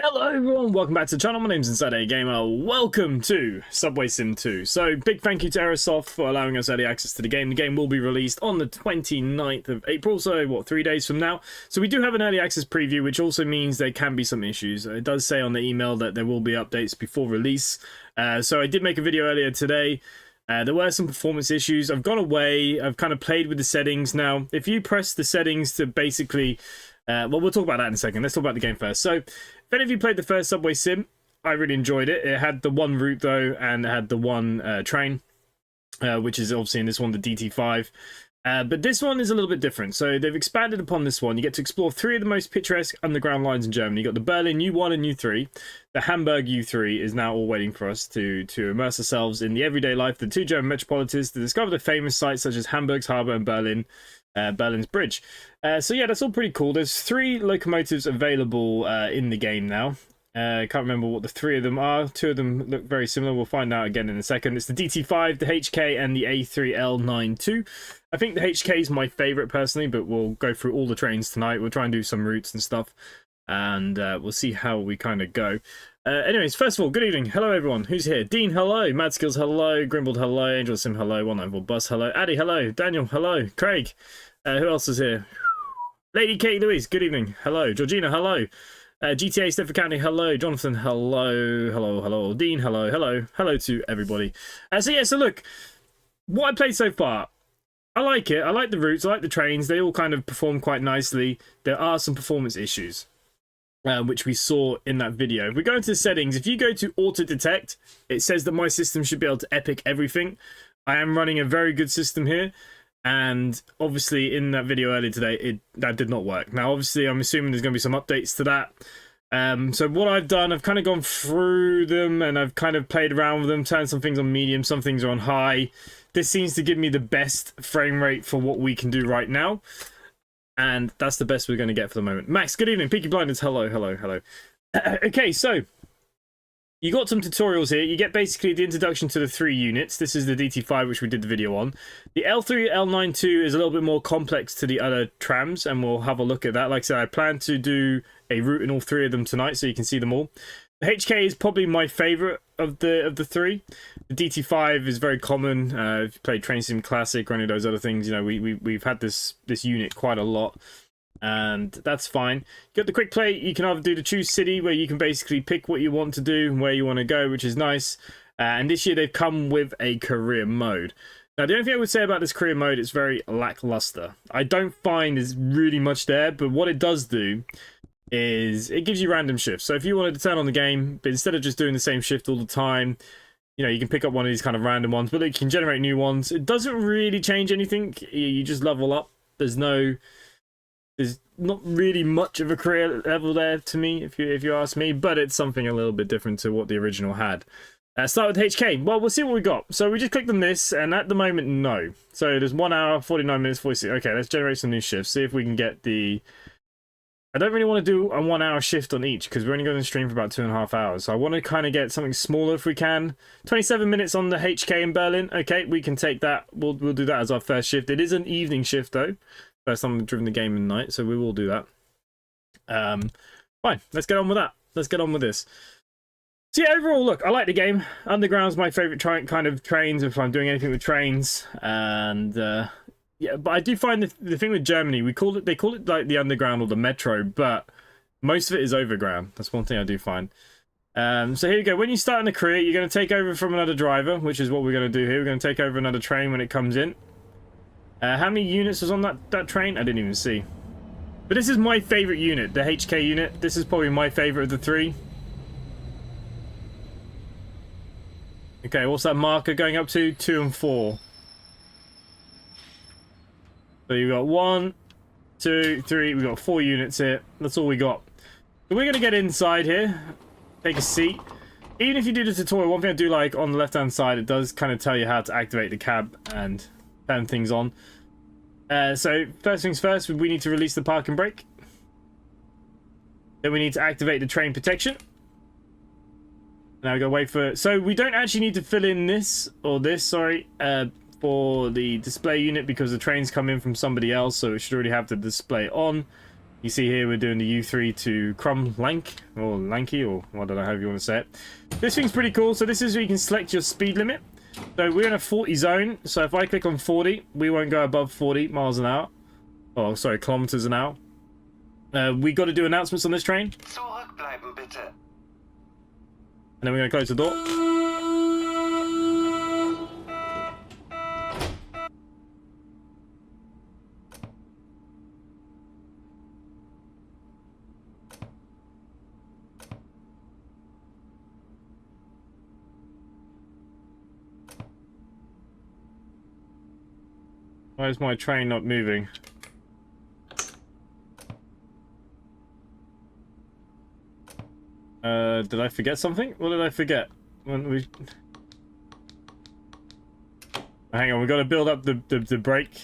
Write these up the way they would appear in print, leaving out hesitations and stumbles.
Hello everyone, welcome back to the channel. My name's InsideAgameR. Welcome to SubwaySim 2. So, big thank you to aerosoft for allowing us early access to the game. The game will be released on the 29th of April, so what, 3 days from now. So we do have an early access preview, which also means there can be some issues. It does say on the email that there will be updates before release. So I did make a video earlier today. There were some performance issues. I've gone away, I've kind of played with the settings. Now, if you press the settings to basically... well, we'll talk about that in a second. Let's talk about the game first. So, if any of you played the first SubwaySim, I really enjoyed it. It had the one route, though, and it had the one train, which is obviously in this one, the DT5. But this one is a little bit different. So, they've expanded upon this one. You get to explore 3 of the most picturesque underground lines in Germany. You've got the Berlin U1 and U3. The Hamburg U3 is now all waiting for us to immerse ourselves in the everyday life of the 2 German metropolises to discover the famous sites such as Hamburg's harbour and Berlin's bridge. So yeah, that's all pretty cool. There's 3 locomotives available in the game now. I can't remember what the 3 of them are. 2 of them look very similar. We'll find out again in a second. It's the DT5, the HK, and the A3L92. I think the HK is my favourite personally, but we'll go through all the trains tonight. We'll try and do some routes and stuff, and we'll see how we kind of go. Anyways, first of all, good evening. Hello, everyone. Who's here? Dean, hello. Mad Skills, hello. Grimbled, hello. Angel Sim, hello. 194 Bus, hello. Addy, hello. Daniel, hello. Craig. Who else is here? Lady Kate Louise, good evening. Hello. Georgina, hello. GTA Stephen County, hello. Jonathan, hello. Hello. Dean, hello. Hello to everybody. So look, what I played so far, I like it. I like the routes. I like the trains. They all kind of perform quite nicely. There are some performance issues, which we saw in that video. If we go into the settings, if you go to auto detect, it says that my system should be able to epic everything. I am running a very good system here. And obviously in that video earlier today, that did not work. Now, obviously, I'm assuming there's going to be some updates to that. So what I've done, I've kind of gone through them and I've kind of played around with them, turned some things on medium, some things are on high. This seems to give me the best frame rate for what we can do right now. And that's the best we're going to get for the moment. Max, good evening. Peaky Blinders, hello. Okay, so... you got some tutorials here. You get basically the introduction to the 3 units. This is the DT5, which we did the video on. The L3, L92 is a little bit more complex to the other trams, and we'll have a look at that. Like I said, I plan to do a route in all 3 of them tonight, so you can see them all. The HK is probably my favourite of the 3. The DT5 is very common. If you play Train Sim Classic or any of those other things, you know, we've had this unit quite a lot. And that's fine. You got the quick play. You can either do the choose city, where you can basically pick what you want to do and where you want to go, which is nice. And this year they've come with a career mode. Now, the only thing I would say about this career mode, it's very lackluster. I don't find there's really much there, but what it does do is it gives you random shifts. So if you wanted to turn on the game, but instead of just doing the same shift all the time, you know, you can pick up one of these kind of random ones, but you can generate new ones. It doesn't really change anything. You just level up. There's not really much of a career level there to me, if you ask me, but it's something a little bit different to what the original had. Start with HK. Well, we'll see what we got. So we just clicked on this, and at the moment, no. So there's 1 hour, 49 minutes, 46. Okay, let's generate some new shifts. See if we can get the... I don't really want to do a 1 hour shift on each, because we're only going to stream for about 2.5 hours. So I want to kind of get something smaller if we can. 27 minutes on the HK in Berlin. Okay, we can take that. We'll do that as our first shift. It is an evening shift, though. First time I've driven the game at night, so we will do that. Fine, let's get on with that. Let's get on with this. So yeah, overall, look, I like the game. Underground's my favourite kind of trains if I'm doing anything with trains. And yeah, but I do find the thing with Germany, they call it like the underground or the metro, but most of it is overground. That's one thing I do find. So here you go. When you start in a career, you're going to take over from another driver, which is what we're going to do here. We're going to take over another train when it comes in. How many units was on that train? I didn't even see. But this is my favourite unit, the HK unit. This is probably my favourite of the 3. Okay, what's that marker going up to? 2 and 4. So you've got 1, 2, 3. We've got 4 units here. That's all we got. So we're going to get inside here. Take a seat. Even if you do the tutorial, one thing I do like on the left-hand side, it does kind of tell you how to activate the cab and turn things on. So first things first, we need to release the parking brake. Then we need to activate the train protection. Now we gotta wait for... So we don't actually need to fill in this, or this, sorry, for the display unit, because the trains come in from somebody else, so it should already have the display on. You see here we're doing the U3 to Lanky, or I don't know how you want to say it. This thing's pretty cool. So this is where you can select your speed limit. So we're in a 40 zone. So if I click on 40, we won't go above 40 miles an hour. Oh, sorry, kilometers an hour. We got to do announcements on this train. Zurückbleiben, bitte. And then we're going to close the door. Why is my train not moving? Did I forget something? What did I forget? When we... Hang on, we got to build up the brake.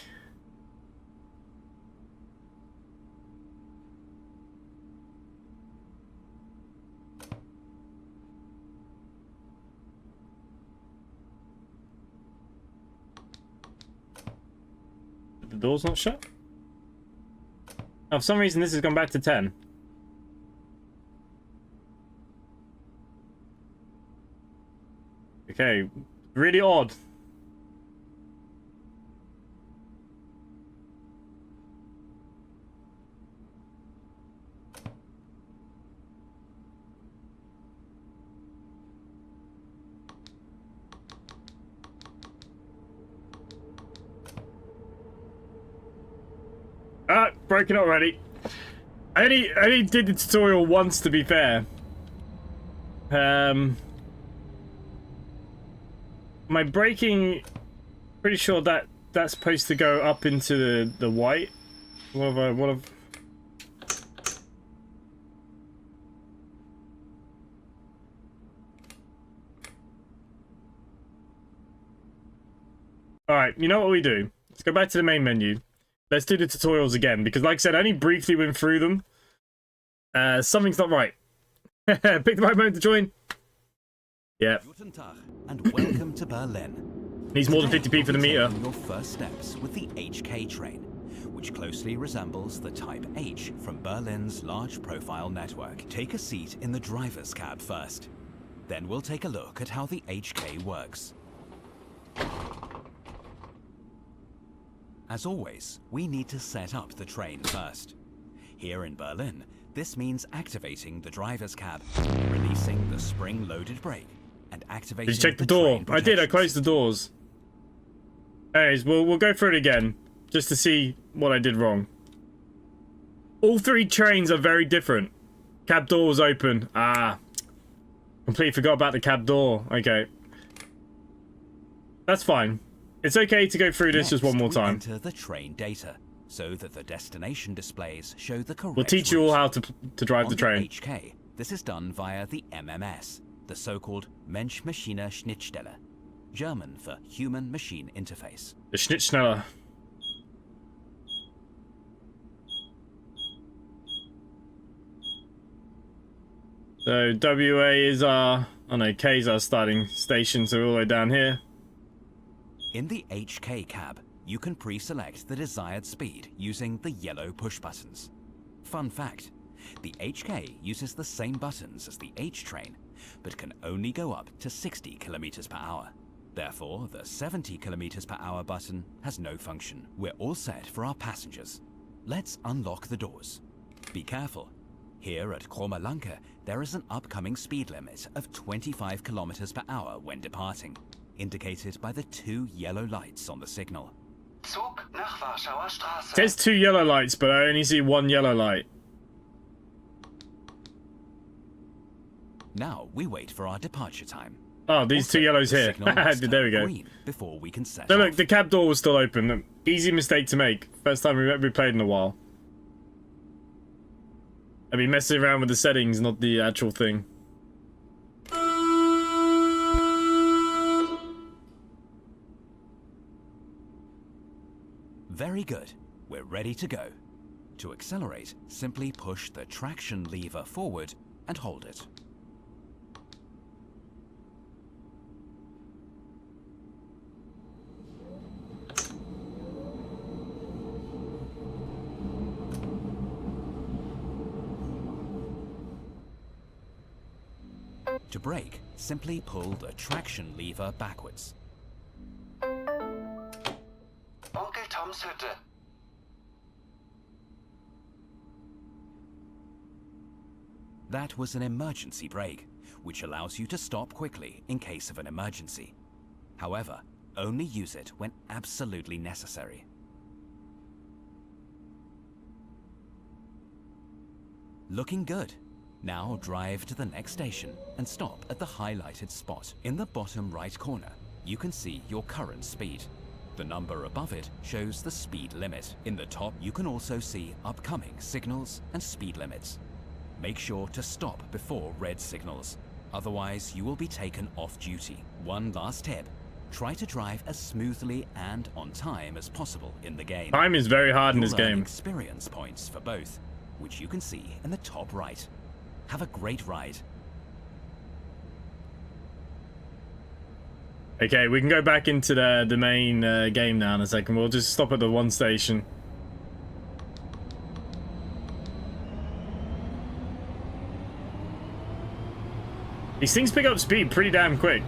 The door's not shut? Oh, for some reason this has gone back to 10. Okay, really odd. Ah, broken already. I only did the tutorial once, to be fair. My braking, pretty sure that's supposed to go up into the white. What have Alright, you know what we do? Let's go back to the main menu. Let's do the tutorials again, because like I said, I only briefly went through them. Something's not right. Pick the right moment to join. Yeah. Guten Tag and welcome to Berlin. Needs more than 50p for the meter. Your first steps with the HK train, which closely resembles the Type H from Berlin's large profile network. Take a seat in the driver's cab first. Then we'll take a look at how the HK works. As always, we need to set up the train first. Here in Berlin, this means activating the driver's cab, releasing the spring-loaded brake, and activating Did you check the door? I did, I closed the doors. Anyways, we'll go through it again, just to see what I did wrong. All three trains are very different. Cab door was open. Ah. Completely forgot about the cab door. Okay. That's fine. It's okay to go through this just one more time. Enter the train data, so that the destination displays show the correct We'll teach you all how to drive the train. On the HK, this is done via the MMS, the so-called Mensch-Maschine-Schnittstelle, German for Human-Machine Interface. The Schnittschneller. So WA is our... Oh no, K is our starting station, so we're all the way down here. In the HK cab, you can pre-select the desired speed using the yellow push buttons. Fun fact, the HK uses the same buttons as the H train, but can only go up to 60 km per hour. Therefore, the 70 km per hour button has no function. We're all set for our passengers. Let's unlock the doors. Be careful. Here at Krommerlanke, there is an upcoming speed limit of 25 km per hour when departing, indicated by the 2 yellow lights on the signal. Zug nach Warschauer Straße. It says 2 yellow lights, but I only see 1 yellow light. Now we wait for our departure time. Oh, these Also, 2 yellows the here. signal must There we turn go. green before we can set So look, off. the cab door was still open. Easy mistake to make. First time we played in a while. I've been messing around with the settings, not the actual thing. Very good. We're ready to go. To accelerate, simply push the traction lever forward and hold it. To brake, simply pull the traction lever backwards. Onkel Toms Hütte. That was an emergency brake, which allows you to stop quickly in case of an emergency. However, only use it when absolutely necessary. Looking good. Now drive to the next station and stop at the highlighted spot. In the bottom right corner, you can see your current speed. The number above it shows the speed limit. In the top, you can also see upcoming signals and speed limits. Make sure to stop before red signals, otherwise you will be taken off duty. One last tip, try to drive as smoothly and on time as possible in the game. Time is very hard in this game. Experience points for both, which you can see in the top right. Have a great ride. Okay, we can go back into the main game now in a second. We'll just stop at the one station. These things pick up speed pretty damn quick.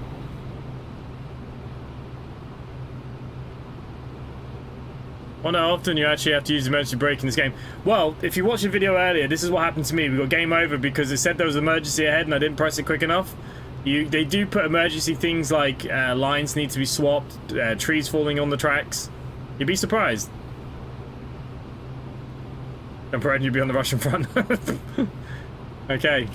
Wonder how often you actually have to use emergency brake in this game. Well, if you watched the video earlier, this is what happened to me. We got game over because it said there was an emergency ahead and I didn't press it quick enough. They do put emergency things like lines need to be swapped, trees falling on the tracks. You'd be surprised. I'm proud you'd be on the Russian front. Okay.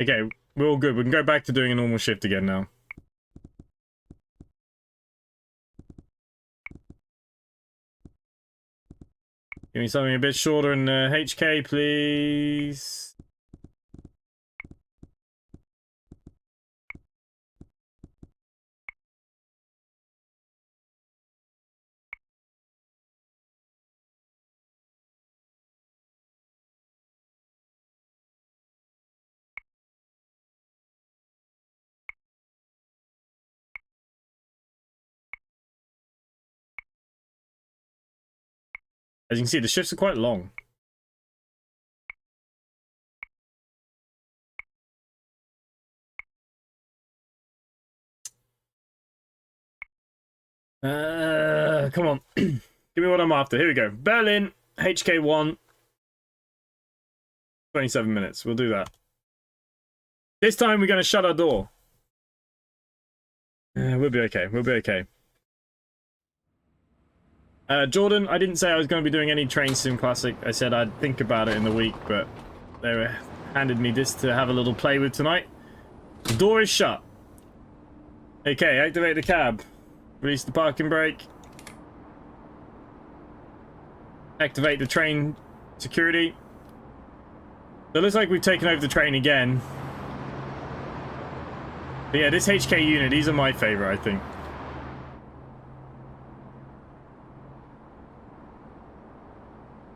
Okay, we're all good. We can go back to doing a normal shift again now. Give me something a bit shorter in HK, please. As you can see, the shifts are quite long. Come on. Give me what I'm after. Here we go. Berlin, HK1. 27 minutes. We'll do that. This time we're going to shut our door. We'll be okay. We'll be okay. Jordan, I didn't say I was going to be doing any Train Sim Classic. I said I'd think about it in the week, but they handed me this to have a little play with tonight. The door is shut. Okay, activate the cab. Release the parking brake. Activate the train security. So it looks like we've taken over the train again. But yeah, this HK unit, these are my favorite, I think.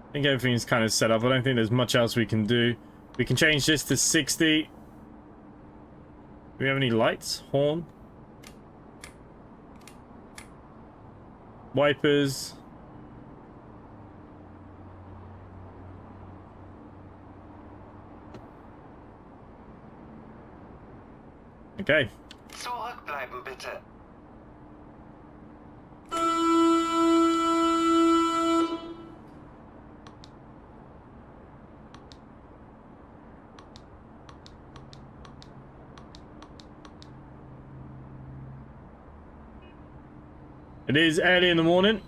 I think everything's kind of set up. I don't think there's much else we can do. We can change this to 60. Do we have any lights? Horn? Wipers? Okay. Zurückbleiben bitte. It is early in the morning.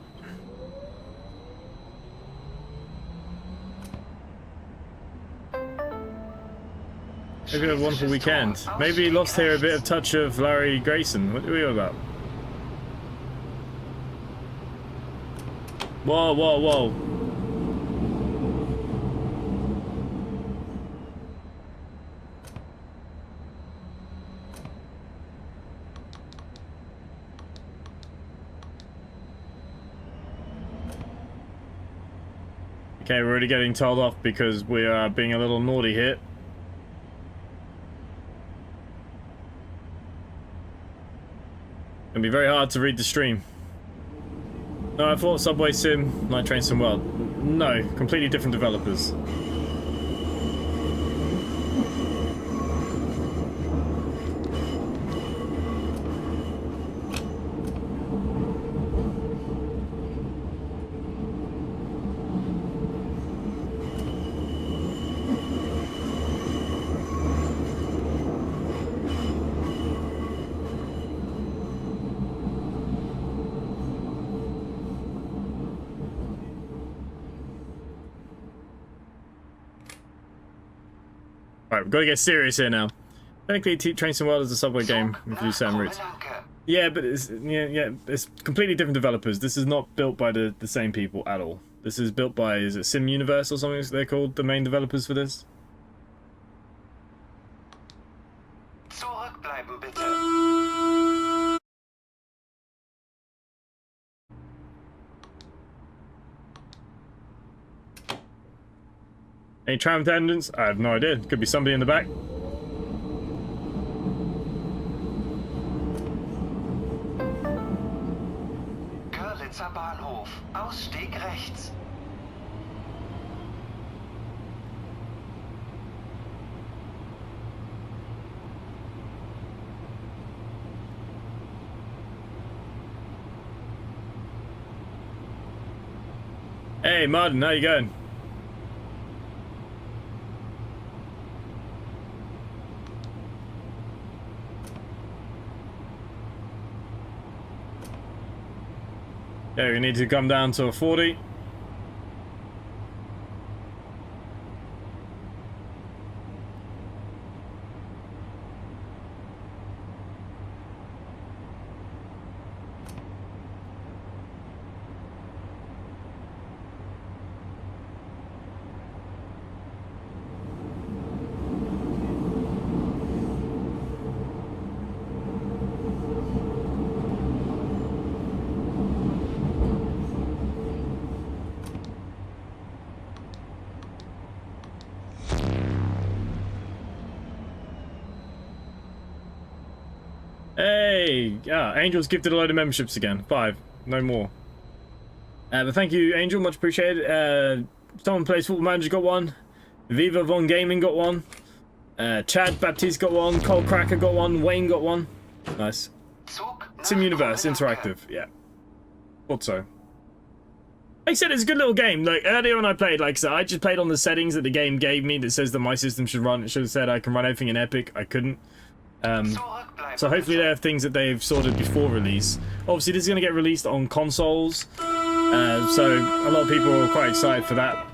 Hope you have a wonderful weekend. Maybe lost here a bit of touch of Larry Grayson. What are we on about? Whoa, whoa, whoa. Okay, we're already getting told off because we are being a little naughty here. It'll be very hard to read the stream. No, I thought SubwaySim, Night Train Sim World. No, completely different developers. Alright, we've got to get serious here now. Technically, Train Sim World is a subway game with you certain routes. Yeah, but it's it's completely different developers. This is not built by the same people at all. This is built by, is it Sim Universe or something they're called, the main developers for this? Zurückbleiben bitte. Any tram attendants? I have no idea. Could be somebody in the back. Görlitzer Bahnhof. Ausstieg rechts. Hey, Martin, how you going? Yeah, we need to come down to a 40. Hey, yeah, Angel's gifted a load of memberships again. 5, no more. But thank you, Angel, much appreciated. Someone plays Football Manager got one. Viva Von Gaming got one. Chad Baptiste got one. Cole Cracker got one. Wayne got one. Nice. Sim Universe Interactive, yeah. Thought so. Like I said, it's a good little game. Like earlier when I played, like I said, I just played on the settings that the game gave me that says that my system should run. It should have said I can run everything in Epic. I couldn't. So hopefully they have things that they've sorted before release. Obviously this is going to get released on consoles, so a lot of people are quite excited for that.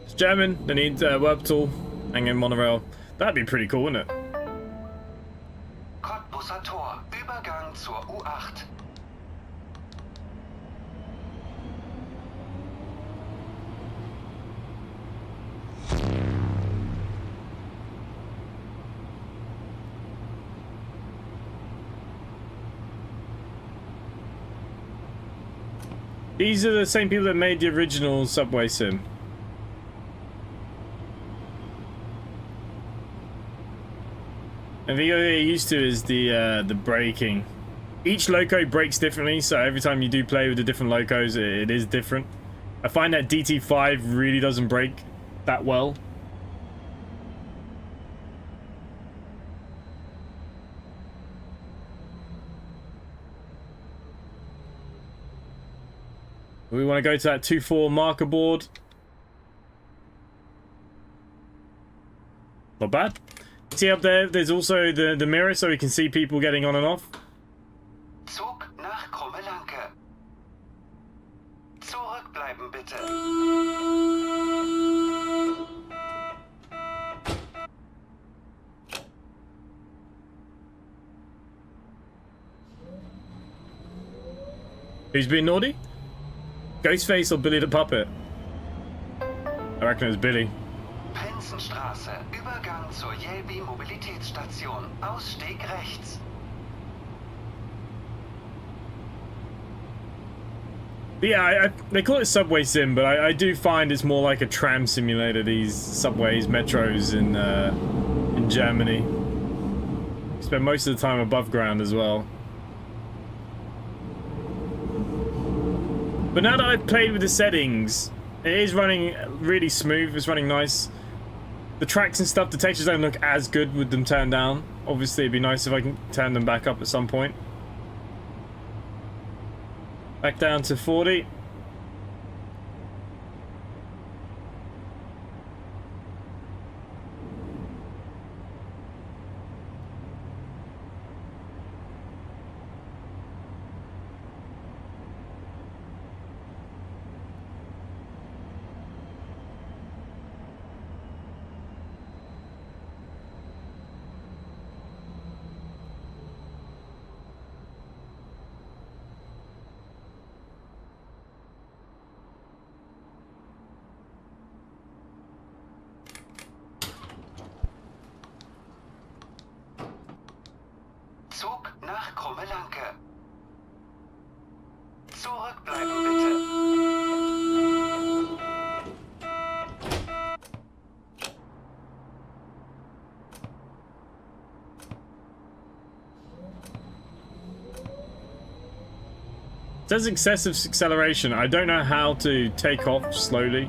It's German, they need Wurptal, hanging monorail. That'd be pretty cool, wouldn't it? Cottbusser Tor. Übergang zur U8. These are the same people that made the original Subway Sim. And the other thing you're used to is the braking. Each loco brakes differently, so every time you do play with the different locos, it is different. I find that DT5 really doesn't brake that well. We want to go to that 2-4 marker board. Not bad. See up there, there's also the mirror so we can see people getting on and off. Zug nach Krummelanke. Zurückbleiben bitte. Who's being naughty? Ghostface or Billy the Puppet? I reckon it was Billy. Prinzenstraße, Übergang zur Jelbi Mobilitätsstation, Ausstieg rechts. But yeah, they call it SubwaySim, but I do find it's more like a tram simulator, these subways, metros in Germany. You spend most of the time above ground as well. But now that I've played with the settings, it is running really smooth, it's running nice. The tracks and stuff, the textures don't look as good with them turned down. Obviously, it'd be nice if I can turn them back up at some point. Back down to 40. Zug nach Krummelanke. Zurückbleiben bitte. It says excessive acceleration. I don't know how to take off slowly.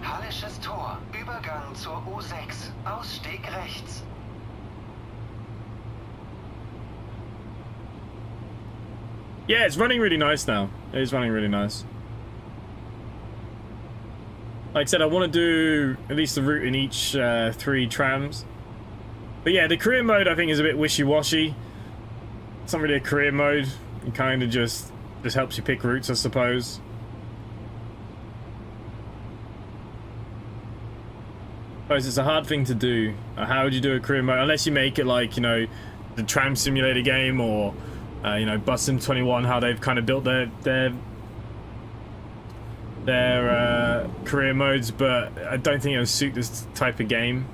Hallisches Tor, Übergang zur U6, Ausstieg rechts. Yeah, it's running really nice now. It is running really nice. Like I said, I want to do at least the route in each 3 trams. But yeah, the career mode I think is a bit wishy-washy. It's not really a career mode. It kind of just helps you pick routes, I suppose. I suppose it's a hard thing to do. How would you do a career mode? Unless you make it like, you know, the tram simulator game, or you know, Bus Sim 21, how they've kind of built their career modes, but I don't think it'll suit this type of game.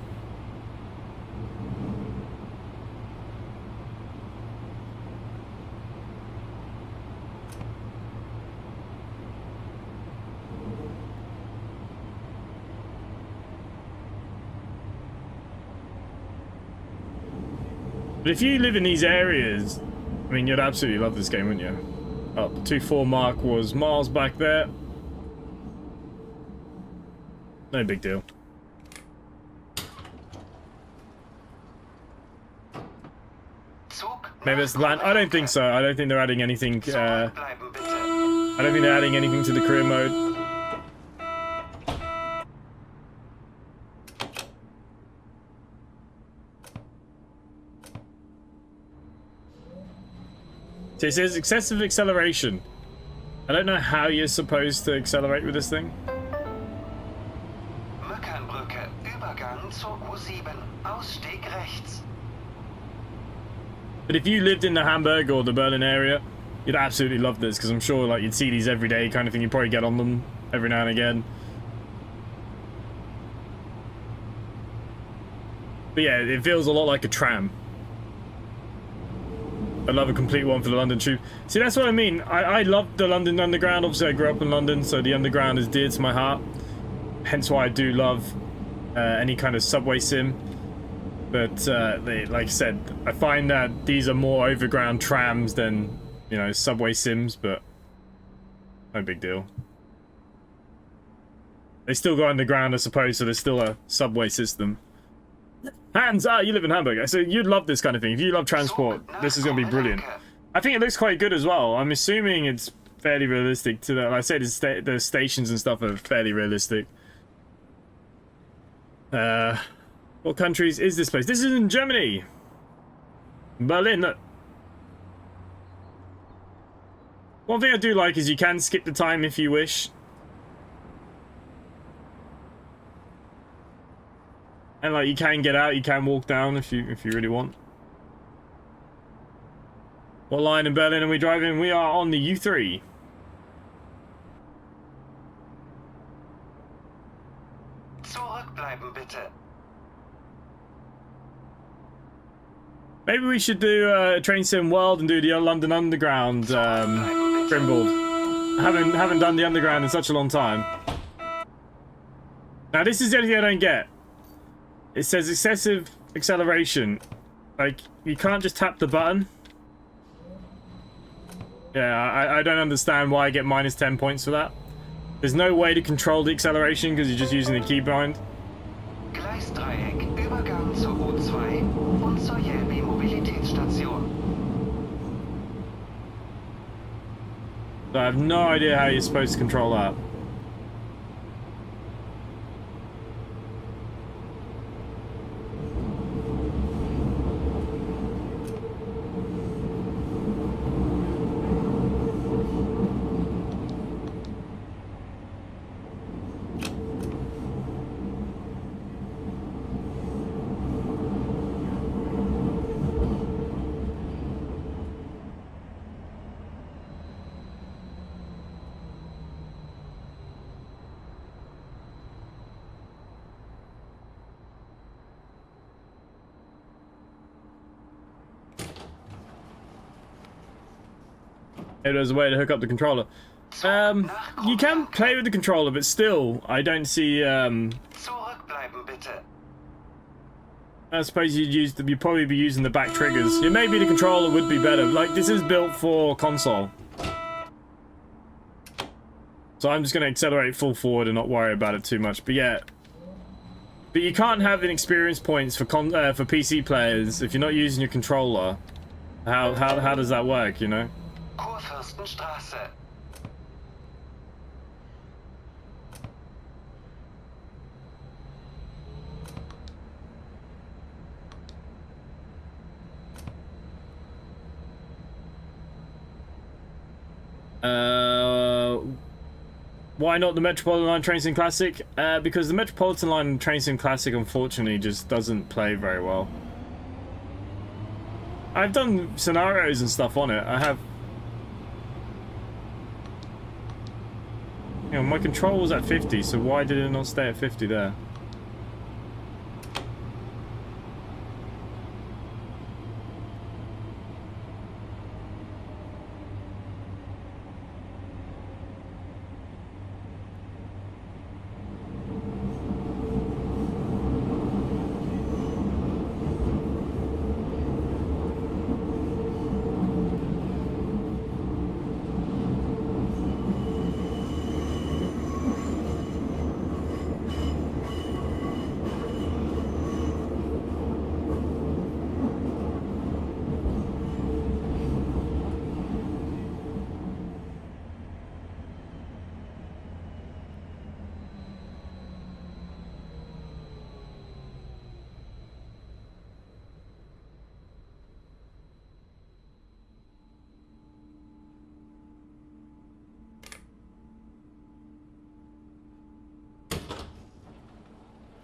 But if you live in these areas, I mean, you'd absolutely love this game, wouldn't you? Oh, the 2.4 mark was miles back there. No big deal. Maybe it's the land. I don't think so. I don't think they're adding anything. I don't think they're adding anything to the career mode. So it says excessive acceleration. I don't know how you're supposed to accelerate with this thing. Mückernbrücke, Übergang zur U7, Ausstieg rechts. But if you lived in the Hamburg or the Berlin area, you'd absolutely love this, because I'm sure like you'd see these every day kind of thing. You'd probably get on them every now and again. But yeah, it feels a lot like a tram. I'd love a complete one for the London Tube. See, that's what I mean. I love the London Underground. Obviously, I grew up in London, so the Underground is dear to my heart. Hence why I do love any kind of subway sim. But like I said, I find that these are more overground trams than, you know, subway sims, but no big deal. They still go underground, I suppose, so there's still a subway system. Hans, you live in Hamburg, so you'd love this kind of thing. If you love transport, this is going to be brilliant. I think it looks quite good as well. I'm assuming it's fairly realistic to the, like I say, the stations and stuff are fairly realistic. What countries is this place? This is in Germany. Berlin, look. One thing I do like is you can skip the time if you wish. And like you can get out, you can walk down if you really want. What line in Berlin are we driving? We are on the U3. Zurückbleiben Zurückbleiben bitte. Maybe we should do a Train Sim World and do the London Underground Grimboard. Haven't done the Underground in such a long time. Now this is the only thing I don't get. It says excessive acceleration. Like, you can't just tap the button. Yeah, I don't understand why I get minus 10 points for that. There's no way to control the acceleration because you're just using the keybind. Gleisdreieck, Übergang zur U2 und zur Jelbi Mobilitätsstation. So I have no idea how you're supposed to control that. Maybe there's a way to hook up the controller. You can play with the controller, but still, I don't see. Zurückbleiben bitte. I suppose you'd probably be using the back triggers. Yeah, maybe the controller would be better. Like, this is built for console, so I'm just gonna accelerate full forward and not worry about it too much. But yeah, but you can't have an experience points for PC players if you're not using your controller. How does that work? You know. Kurfürstenstraße. Why not the Metropolitan Line Train Sim Classic? Because the Metropolitan Line Train Sim Classic unfortunately just doesn't play very well. I've done scenarios and stuff on it. I have. You know, my control was at 50, so why did it not stay at 50 there?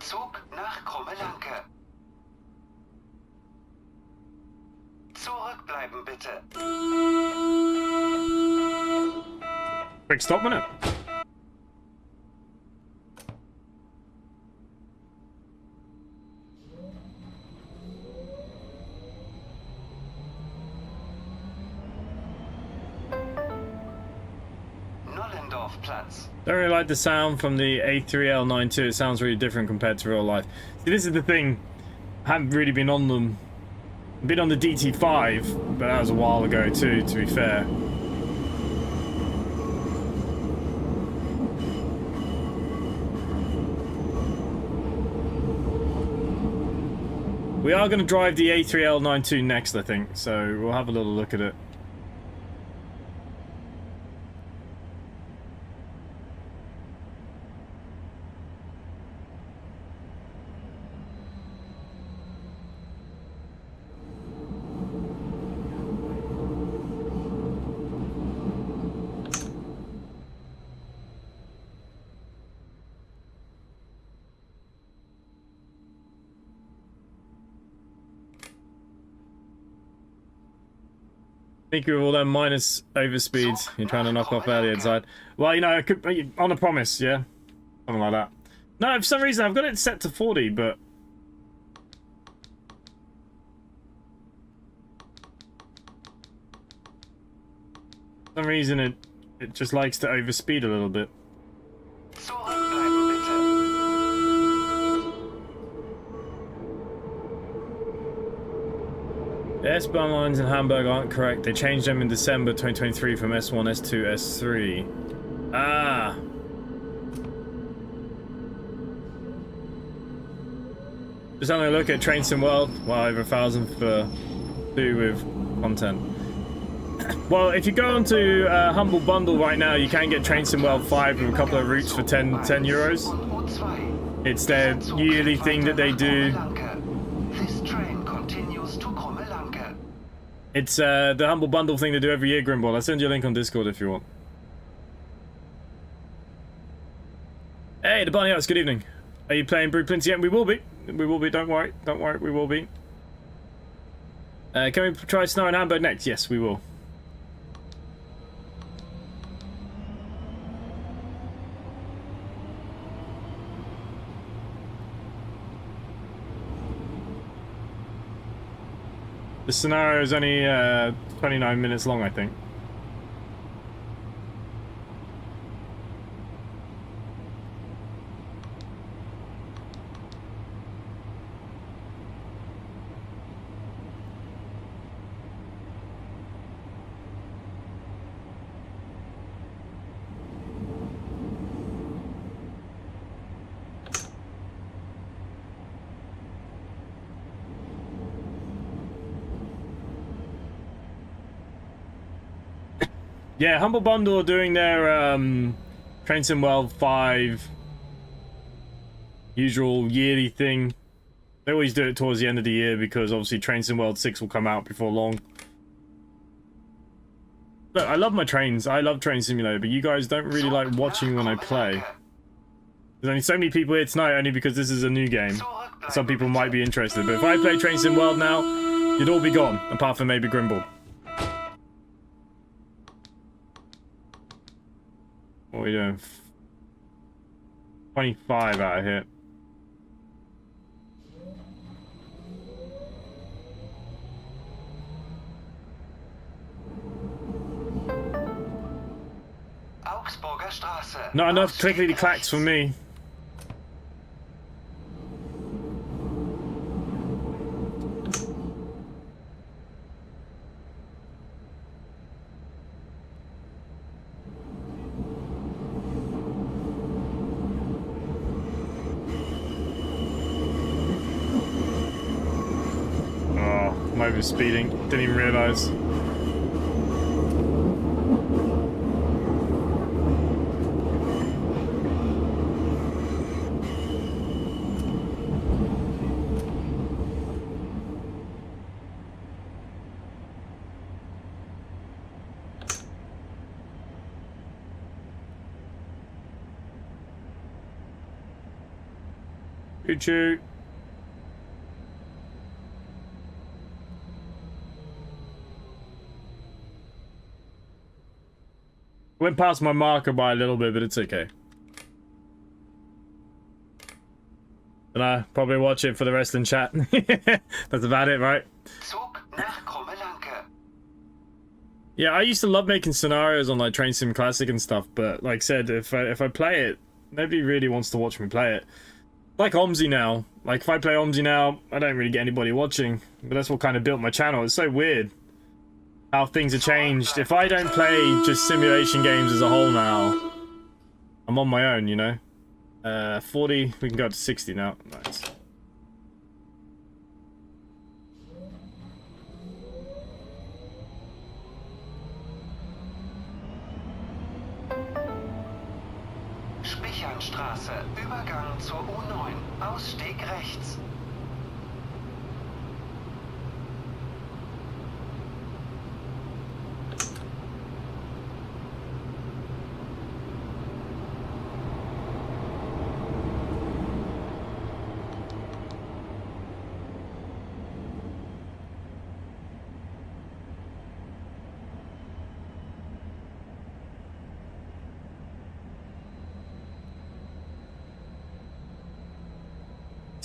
Zug nach Krummelanke. Zurückbleiben bitte. Quick stop minute. Nollendorfplatz. Don't really like the sound from the A3L92. It sounds really different compared to real life. See, this is the thing. I haven't really been on them. I've been on the DT5, but that was a while ago too, to be fair. We are going to drive the A3L92 next, I think, so we'll have a little look at it. I think with all them minus overspeeds, you're trying to knock off early inside. Well, you know, I could on a promise, yeah, something like that. No, for some reason I've got it set to 40, but... For some reason it just likes to overspeed a little bit. Zurückbleiben bitte. The S-Bahn lines in Hamburg aren't correct. They changed them in December 2023 from S1, S2, S3. Ah! Just having a look at Train Sim World. Wow, over 1,000 for 2 with content. Well, if you go onto Humble Bundle right now, you can get Train Sim World 5 with a couple of routes for 10 euros. It's their yearly thing that they do. This train continues to Krummelanke. It's the Humble Bundle thing they do every year, Grimball. I'll send you a link on Discord if you want. Hey, the Bunny House, good evening. Are you playing Blueprints yet? We will be. We will be, don't worry. Don't worry, we will be. Can we try Snow in Hamburg next? Yes, we will. The scenario is only 29 minutes long, I think. Yeah, Humble Bundle are doing their Train Sim World 5 usual yearly thing. They always do it towards the end of the year because obviously Train Sim World 6 will come out before long. Look, I love my trains. I love Train Simulator, but you guys don't really like watching when I play. There's only so many people here tonight only because this is a new game. Some people might be interested, but if I play Train Sim World now, you'd all be gone, apart from maybe Grimble. What are we doing? 25 out of here. Augsburger Straße. Not enough clickety clacks for me. Might be speeding, didn't even realize. Choo-choo. Went past my marker by a little bit, but it's okay. And I probably watch it for the rest in chat. That's about it, right? Zug nach Krummelanke. Yeah, I used to love making scenarios on like Train Sim Classic and stuff, but like I said, if I play it, nobody really wants to watch me play it. Like Omsi now. Like if I play Omsi now, I don't really get anybody watching. But that's what kind of built my channel. It's so weird how things have changed. If I don't play just simulation games as a whole now, I'm on my own, you know? 40, we can go up to 60 now. Nice. Spichernstraße, Übergang zur U9, Ausstieg rechts.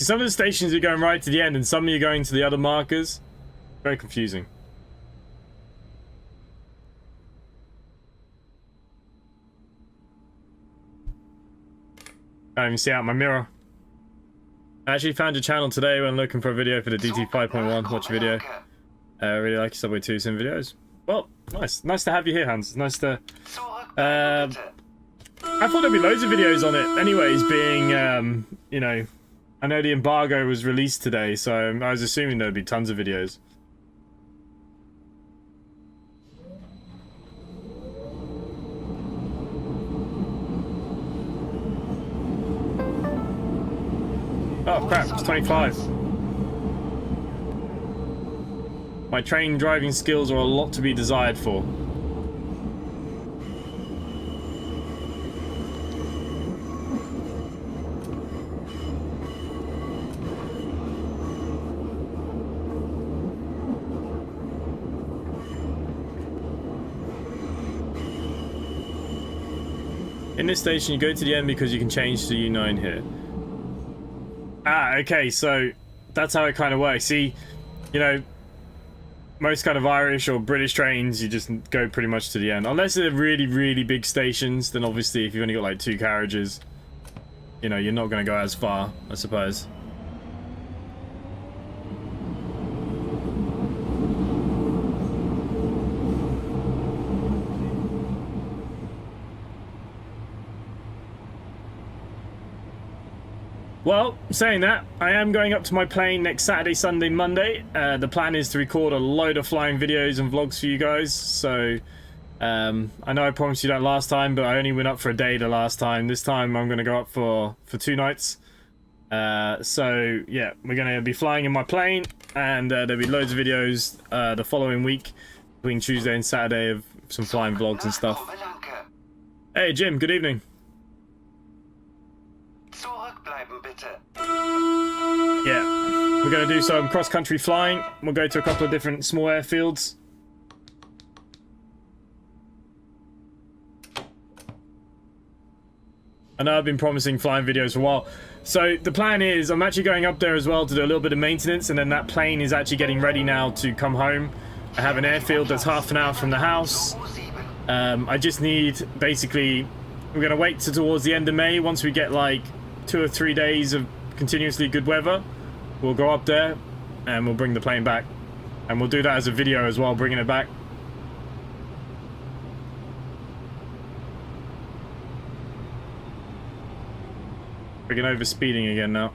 See, some of the stations are going right to the end and some are going to the other markers. Very confusing. I don't even see out my mirror. I actually found your channel today when looking for a video for the DT 5.1 watch video. I really like your Subway 2 sim videos. Well, nice to have you here, Hans. It's nice to I thought there'd be loads of videos on it anyways, being you know, I know the embargo was released today, so I was assuming there'd be tons of videos. Oh crap, it's 25. My train driving skills are a lot to be desired for. In this station, you go to the end because you can change to U9 here. Ah, okay, so that's how it kind of works. See, you know, most kind of Irish or British trains, you just go pretty much to the end. Unless they're really, really big stations, then obviously if you've only got like 2 carriages, you know, you're not going to go as far, I suppose. Well, saying that, I am going up to my plane next Saturday, Sunday, Monday. The plan is to record a load of flying videos and vlogs for you guys. So, I know I promised you that last time, but I only went up for a day the last time. This time I'm going to go up for 2 nights. So, yeah, we're going to be flying in my plane, and there'll be loads of videos the following week, between Tuesday and Saturday, of some flying vlogs and stuff. Hey, Jim, good evening. Yeah, we're going to do some cross-country flying. We'll go to a couple of different small airfields. I know I've been promising flying videos for a while. So the plan is I'm actually going up there as well to do a little bit of maintenance, and then that plane is actually getting ready now to come home. I have an airfield that's half an hour from the house. I just need, basically, we're going to wait towards the end of May. Once we get like 2 or 3 days of continuously good weather, we'll go up there and we'll bring the plane back, and we'll do that as a video as well, bringing it back. Freaking over speeding again now.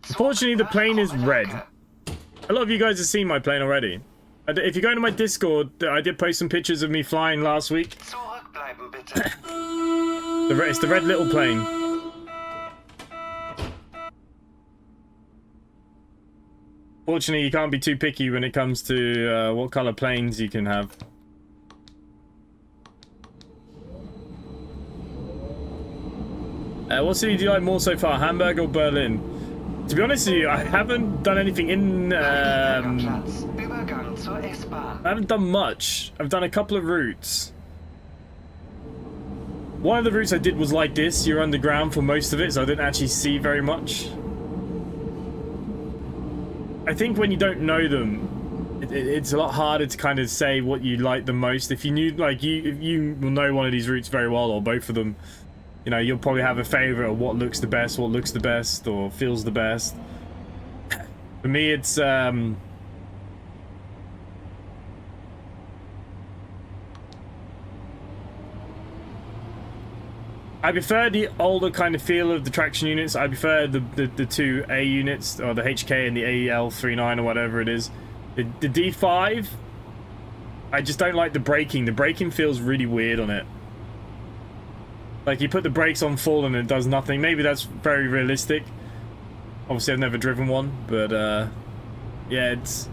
Unfortunately, the plane is red. A lot of you guys have seen my plane already. If you go into my Discord, I did post some pictures of me flying last week. It's the red little plane. Fortunately, you can't be too picky when it comes to what color planes you can have. What city do you like more so far, Hamburg or Berlin? To be honest with you, I haven't done anything in... I haven't done much. I've done a couple of routes. One of the routes I did was like this. You're underground for most of it, so I didn't actually see very much. I think when you don't know them, it's a lot harder to kind of say what you like the most. If you knew, like, if you will know one of these routes very well, or both of them, you know, you'll probably have a favorite of what looks the best, or feels the best. For me, it's I prefer the older kind of feel of the traction units. I prefer the 2 A units, or the HK and the AL39 or whatever it is. The D5, I just don't like the braking. The braking feels really weird on it. Like, you put the brakes on full and it does nothing. Maybe that's very realistic. Obviously, I've never driven one, but, yeah, it's...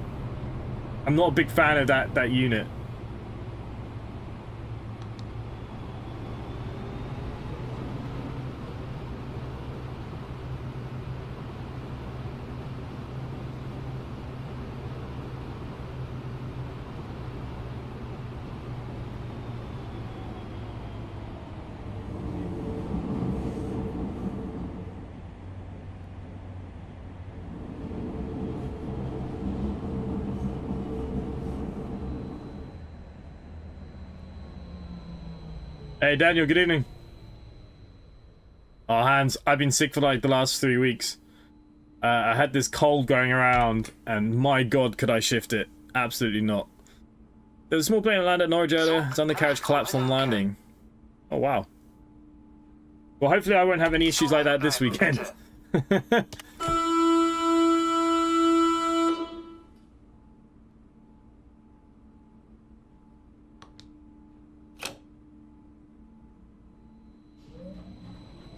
I'm not a big fan of that unit. Hey Daniel, good evening. Oh, Hans, I've been sick for like the last 3 weeks. I had this cold going around, and my god, could I shift it? Absolutely not. There's a small plane that landed at Norwich earlier. Its undercarriage collapsed on landing. Oh, wow. Well, hopefully I won't have any issues like that this weekend.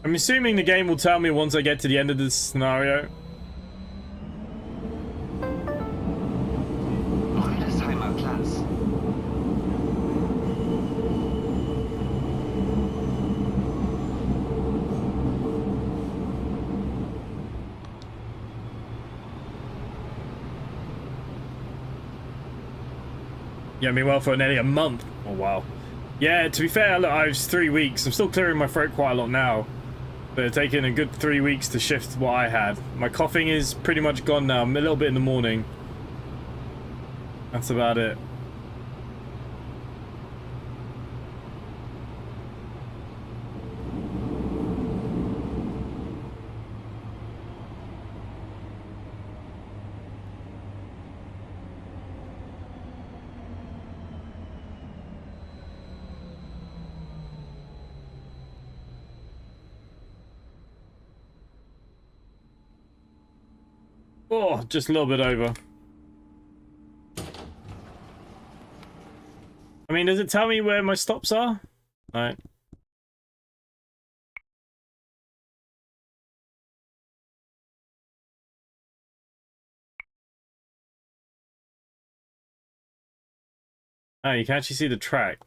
I'm assuming the game will tell me once I get to the end of this scenario. Yeah, I mean, well, for nearly a month. Oh, wow. Yeah, to be fair, look, I was 3 weeks. I'm still clearing my throat quite a lot now. But it's taken a good 3 weeks to shift what I had. My coughing is pretty much gone now. I'm a little bit in the morning. That's about it. Oh, just a little bit over. I mean, does it tell me where my stops are? Alright. Oh, you can actually see the track.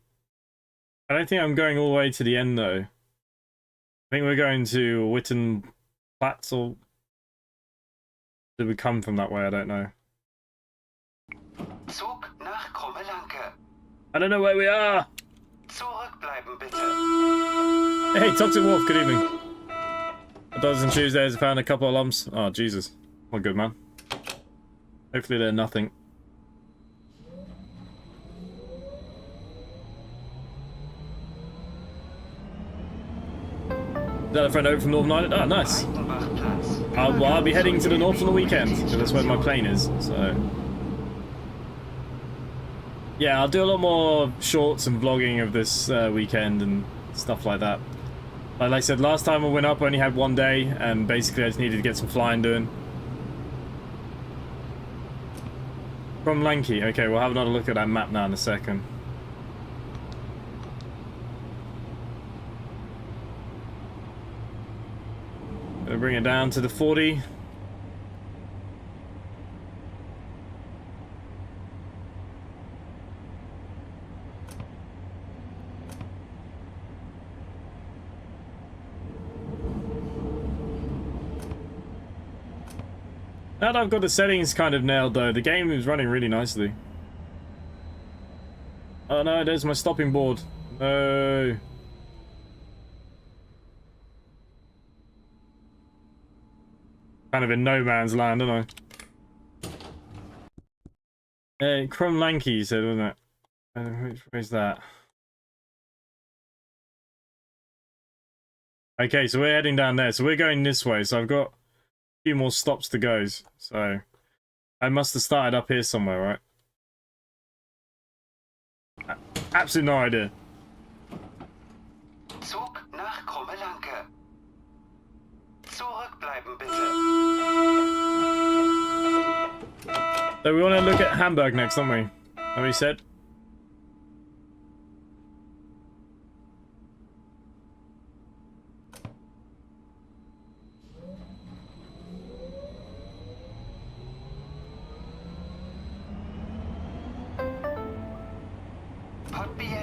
I don't think I'm going all the way to the end, though. I think we're going to Witten Platz, or... Did we come from that way? I don't know. I don't know where we are! Hey, Toxic Wolf, good evening. A dozen Tuesdays, I found a couple of lumps. Oh, Jesus. Well, good, man. Hopefully they're nothing. Is that a friend over from Northern Ireland? Oh, nice. Well, I'll be heading to the north on the weekend, because that's where my plane is, so... Yeah, I'll do a lot more shorts and vlogging of this weekend and stuff like that. Like I said, last time I went up I only had 1 day, and basically I just needed to get some flying doing. From Lanky. Okay, we'll have another look at that map now in a second. Gonna bring it down to the 40. Now that I've got the settings kind of nailed though, the game is running really nicely. Oh no, there's my stopping board. No. Kind of in no man's land, aren't I? Hey, Crum Lanky, you said, wasn't it? Where's that? Okay, so we're heading down there. So we're going this way. So I've got a few more stops to go. So I must have started up here somewhere, right? Absolutely no idea. Zug nach Krummelanke. Zurückbleiben bitte. So we want to look at Hamburg next, don't we? What we said?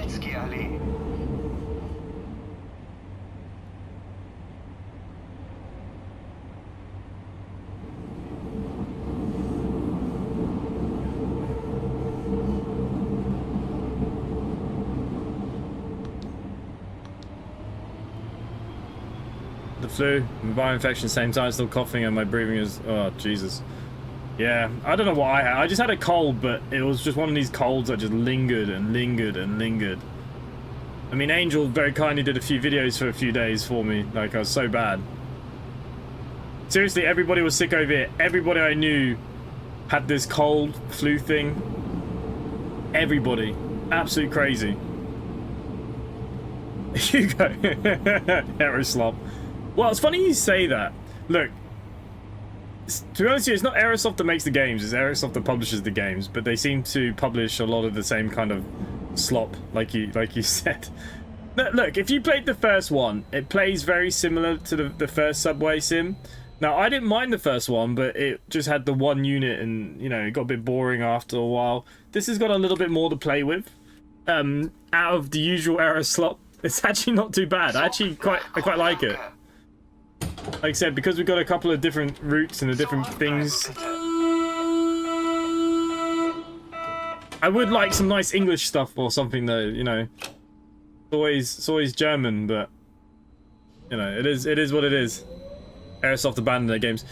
Allee. The flu, viral infection, same time, still coughing, and my breathing is, oh Jesus. Yeah, I don't know what I had. I just had a cold, but it was just one of these colds that just lingered and lingered and lingered. I mean, Angel very kindly did a few videos for a few days for me. Like, I was so bad. Seriously, everybody was sick over here. Everybody I knew had this cold, flu thing. Everybody. Absolute crazy. Hugo. Aeroslop. Well, it's funny you say that. Look. To be honest with you, it's not Aerosoft that makes the games, it's Aerosoft that publishes the games, but they seem to publish a lot of the same kind of slop, like you said. Look, if you played the first one, it plays very similar to the first SubwaySim. Now, I didn't mind the first one, but it just had the one unit and, you know, it got a bit boring after a while. This has got a little bit more to play with. Out of the usual Aeroslop, it's actually not too bad. I quite like it. Like I said, because we've got a couple of different routes and the different things. I would like some nice English stuff or something though, you know. It's always German, but you know, it is what it is. Aerosoft abandoned their games.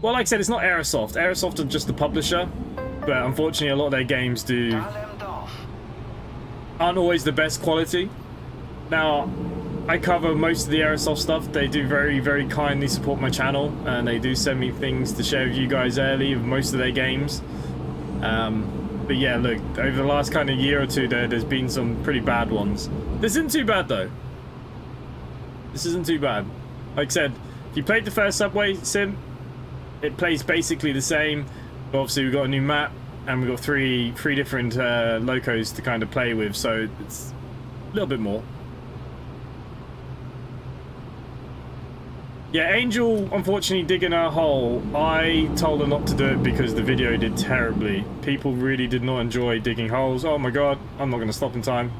Well, like I said, it's not Aerosoft. Aerosoft are just the publisher, but unfortunately a lot of their games aren't always the best quality. Now, I cover most of the Aerosoft stuff. They do very, very kindly support my channel, and they do send me things to share with you guys early of most of their games. But yeah, look, over the last kind of year or two, there's been some pretty bad ones. This isn't too bad, though. This isn't too bad. Like I said, if you played the first SubwaySim, it plays basically the same. But obviously, we've got a new map, and we've got three different locos to kind of play with, so it's a little bit more. Yeah, Angel, unfortunately, digging her hole. I told her not to do it because the video did terribly. People really did not enjoy digging holes. Oh my god, I'm not going to stop in time.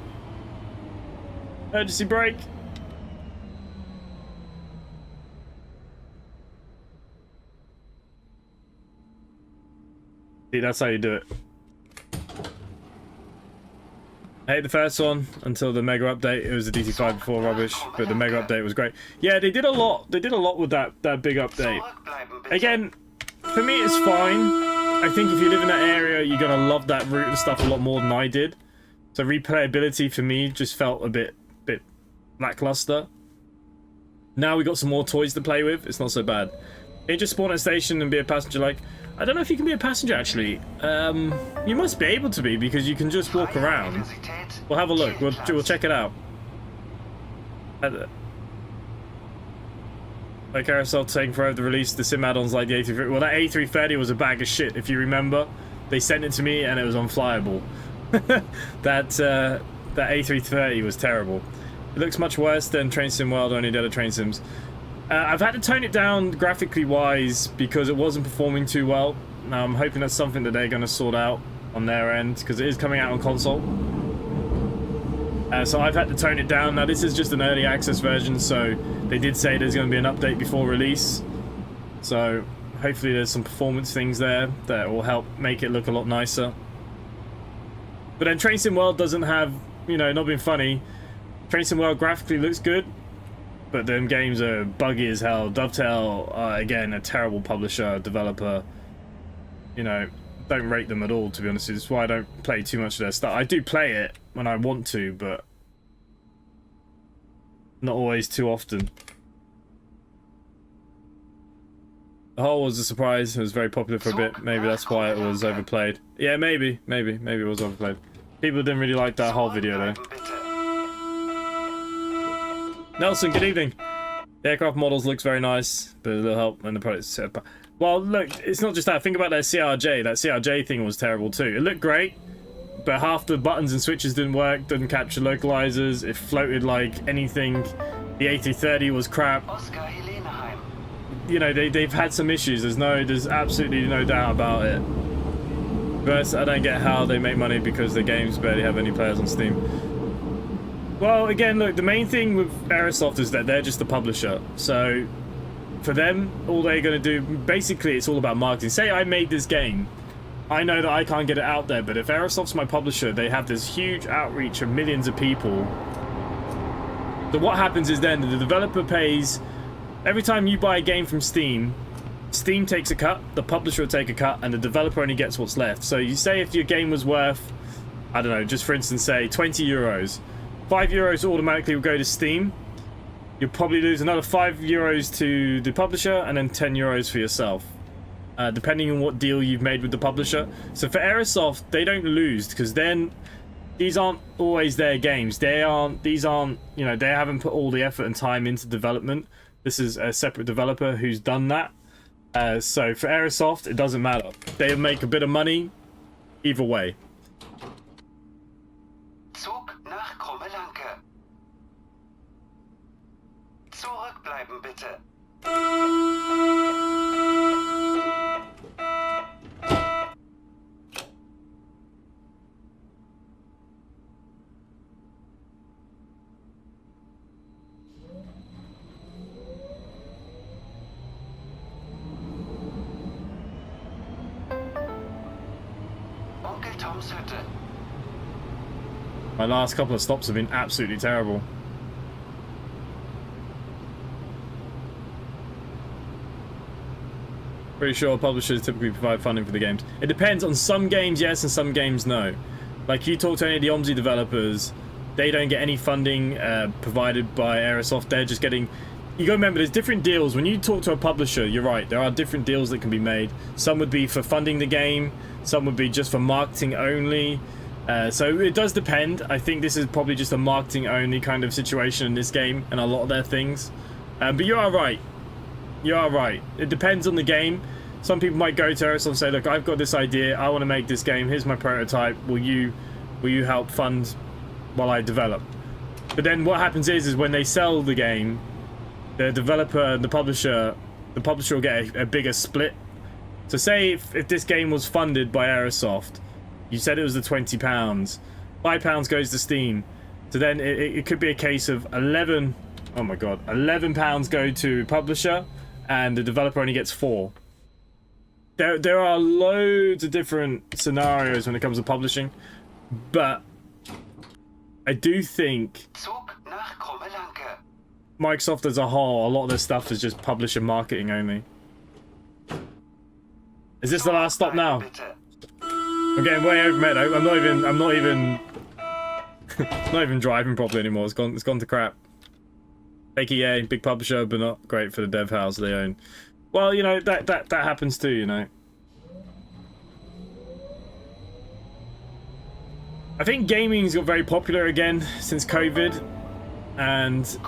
Emergency brake. See, that's how you do it. I hate the first one until the Mega Update. It was the DT5 before rubbish, but the Mega Update was great. Yeah, they did a lot. They did a lot with that big update. Again, for me, it's fine. I think if you live in that area, you're gonna love that route and stuff a lot more than I did. So replayability for me just felt a bit lackluster. Now we got some more toys to play with. It's not so bad. You just spawn at a station and be a passenger. Like, I don't know if you can be a passenger actually. You must be able to be because you can just walk around. We'll have a look. We'll check it out. Like Aerosoft taking forever to release the sim add-ons like the A330. Well, that A330 was a bag of shit. If you remember, they sent it to me and it was unflyable. that A330 was terrible. It looks much worse than Train Sim World, only the other Train Sims. I've had to tone it down graphically wise because it wasn't performing too well. Now I'm hoping that's something that they're going to sort out on their end because it is coming out on console. So I've had to tone it down. Now this is just an early access version, so they did say there's going to be an update before release. So hopefully there's some performance things there that will help make it look a lot nicer. But then Train Sim World doesn't have, you know, not being funny, Train Sim World graphically looks good. But them games are buggy as hell. Dovetail, again, a terrible publisher, developer. You know, don't rate them at all, to be honest. That's why I don't play too much of their stuff. I do play it when I want to, but not always too often. The whole was a surprise. It was very popular for a bit. Maybe that's why it was overplayed. Yeah, maybe it was overplayed. People didn't really like that whole video, though. Nelson, good evening. The aircraft models looks very nice, but it'll help when the product's set up. Well, look, it's not just that. Think about that CRJ. That CRJ thing was terrible too. It looked great, but half the buttons and switches didn't work, didn't capture localizers, it floated like anything. The A330 was crap. You know, they've had some issues. There's absolutely no doubt about it. But I don't get how they make money because their games barely have any players on Steam. Well, again, look, the main thing with Aerosoft is that they're just the publisher. So for them, all they're going to do, basically, it's all about marketing. Say I made this game. I know that I can't get it out there, but if Aerosoft's my publisher, they have this huge outreach of millions of people. So what happens is then the developer pays, every time you buy a game from Steam, Steam takes a cut, the publisher will take a cut, and the developer only gets what's left. So you say if your game was worth, I don't know, just for instance, say 20 euros. 5 euros automatically will go to Steam. You'll probably lose another 5 euros to the publisher and then 10 euros for yourself, depending on what deal you've made with the publisher. So for Aerosoft, they don't lose because then these aren't always their games. These aren't, you know, they haven't put all the effort and time into development. This is a separate developer who's done that. So for Aerosoft, it doesn't matter. They make a bit of money either way. Zug nach Krummelanke. Zurückbleiben bitte. Onkel Toms Hütte. My last couple of stops have been absolutely terrible. Pretty sure publishers typically provide funding for the games. It depends. On some games, yes, and some games, no. Like, you talk to any of the Omsi developers, they don't get any funding provided by Aerosoft. They're just getting... You gotta remember, there's different deals. When you talk to a publisher, you're right, there are different deals that can be made. Some would be for funding the game, some would be just for marketing only. So it does depend. I think this is probably just a marketing only kind of situation in this game and a lot of their things. But you are right. You are right. It depends on the game. Some people might go to Aerosoft and say, look, I've got this idea. I want to make this game. Here's my prototype. Will you help fund while I develop? But then what happens is when they sell the game, the developer and the publisher will get a bigger split. So say if this game was funded by Aerosoft, you said it was the £20. £5 goes to Steam. So then it could be a case of 11... Oh my god. £11 go to publisher, and the developer only gets 4. There are loads of different scenarios when it comes to publishing, but I do think Zug nach Krummelanke. Microsoft as a whole, a lot of their stuff is just publisher marketing only. Is this the last stop now? I'm getting way over meadow. I'm not even not even driving properly anymore. It's gone to crap. Fake EA, big publisher, but not great for the dev house they own. Well, you know, that happens too, you know. I think gaming's got very popular again since COVID, and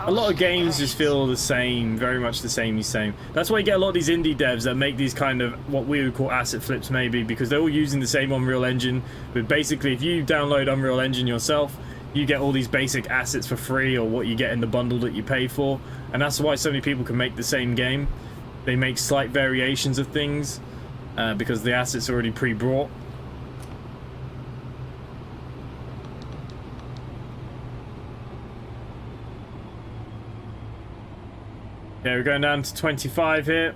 a lot of games just feel the same, very much the same. That's why you get a lot of these indie devs that make these kind of what we would call asset flips, maybe, because they're all using the same Unreal Engine. But basically, if you download Unreal Engine yourself, you get all these basic assets for free, or what you get in the bundle that you pay for. And that's why so many people can make the same game. They make slight variations of things because the assets are already pre-brought. Okay, we're going down to 25 here.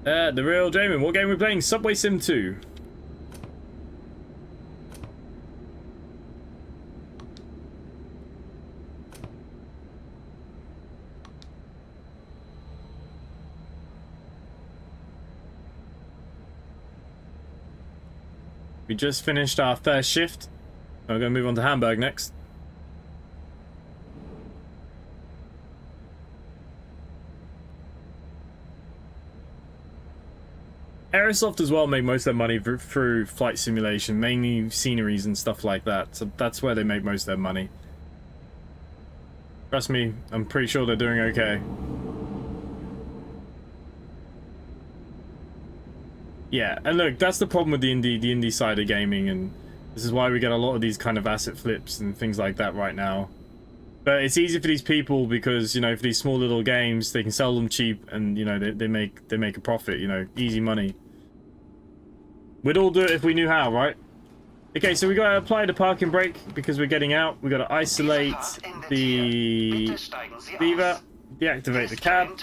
The real Damon, what game are we playing? SubwaySim 2. We just finished our first shift. We're going to move on to Hamburg next. Aerosoft as well make most of their money through flight simulation, mainly sceneries and stuff like that. So that's where they make most of their money. Trust me, I'm pretty sure they're doing okay. Yeah, and look, that's the problem with the indie side of gaming, and this is why we get a lot of these kind of asset flips and things like that right now. But it's easy for these people because, you know, for these small little games, they can sell them cheap and, you know, they make a profit, you know, easy money. We'd all do it if we knew how, right? Okay, so we got to apply the parking brake because we're getting out. We got to isolate the lever, deactivate the cab.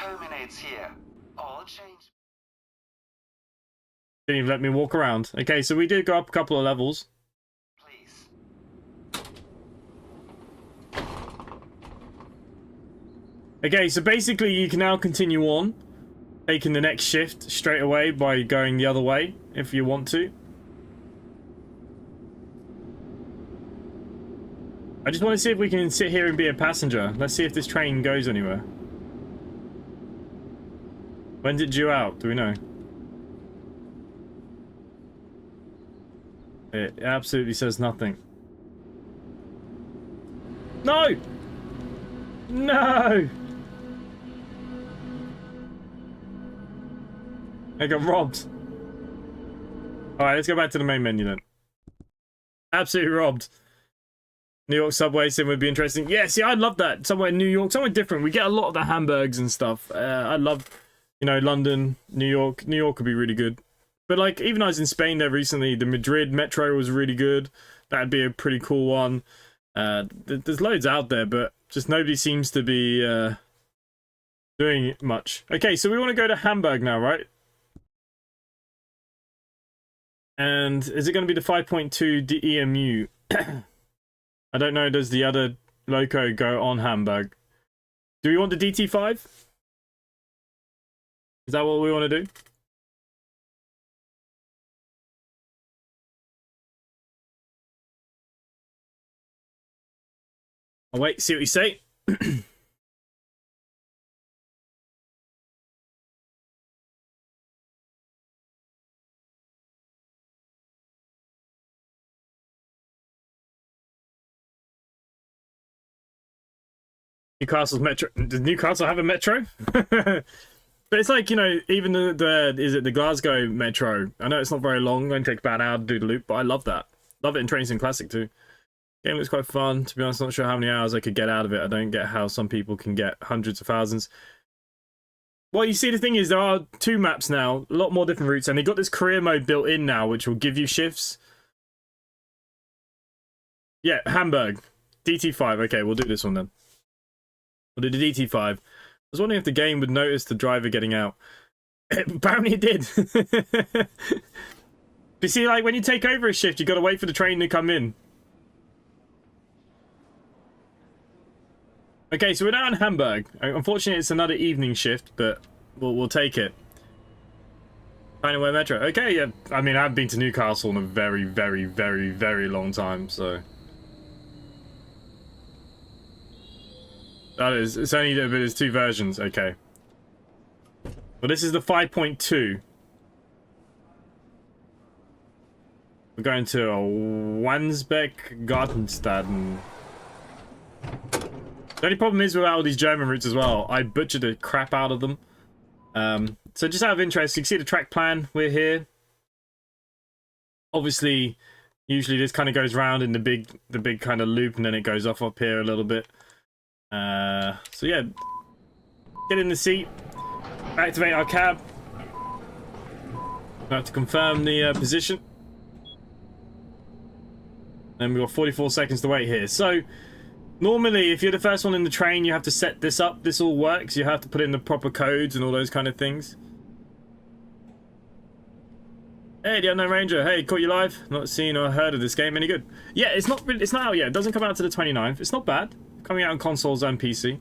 Didn't even let me walk around. Okay, so we did go up a couple of levels. Okay, so basically you can now continue on, taking the next shift straight away by going the other way, if you want to. I just want to see if we can sit here and be a passenger. Let's see if this train goes anywhere. When's it due out? Do we know? It absolutely says nothing. No! No! I got robbed. Alright, let's go back to the main menu then. Absolutely robbed. New York subway sim would be interesting. Yeah, see, I'd love that. Somewhere in New York, somewhere different. We get a lot of the Hamburgs and stuff. I love, you know, London, New York. New York would be really good. But, like, even I was in Spain there recently. The Madrid metro was really good. That'd be a pretty cool one. There's loads out there, but just nobody seems to be doing much. Okay, so we want to go to Hamburg now, right? And is it going to be the 5.2 DEMU? I don't know, does the other loco go on Hamburg? Do we want the DT5? Is that what we want to do? I'll wait, see what you say. Newcastle's metro. Does Newcastle have a metro? But it's like, you know, even the Glasgow metro. I know it's not very long. It only takes about an hour to do the loop, but I love that. Love it in Train Sim Classic too. Game looks quite fun. To be honest, not sure how many hours I could get out of it. I don't get how some people can get hundreds of thousands. Well, you see, the thing is, there are 2 maps now, a lot more different routes, and they got this career mode built in now, which will give you shifts. Yeah, Hamburg. DT5. Okay, we'll do this one then. We'll do the DT5. I was wondering if the game would notice the driver getting out. Apparently it did. But you see, like, when you take over a shift, you've got to wait for the train to come in. Okay, so we're now in Hamburg. Unfortunately, it's another evening shift, but we'll take it. Anyway, metro. Okay, yeah. I mean, I haven't been to Newcastle in a very, very, very, very long time, so... That is, it's only, but there's 2 versions, okay. Well, this is the 5.2. We're going to Wandsbeck Gartenstaden. The only problem is with all these German routes as well. I butchered the crap out of them. So just out of interest, you can see the track plan. We're here. Obviously, usually this kind of goes round in the big kind of loop, and then it goes off up here a little bit. So yeah, get in the seat, activate our cab. We have to confirm the position. And we've got 44 seconds to wait here. So normally, if you're the first one in the train, you have to set this up. This all works. You have to put in the proper codes and all those kind of things. Hey, the Unknown Ranger. Hey, caught you live. Not seen or heard of this game. Any good? Yeah, it's not out yet. It doesn't come out to the 29th. It's not bad. Coming out on consoles and PC.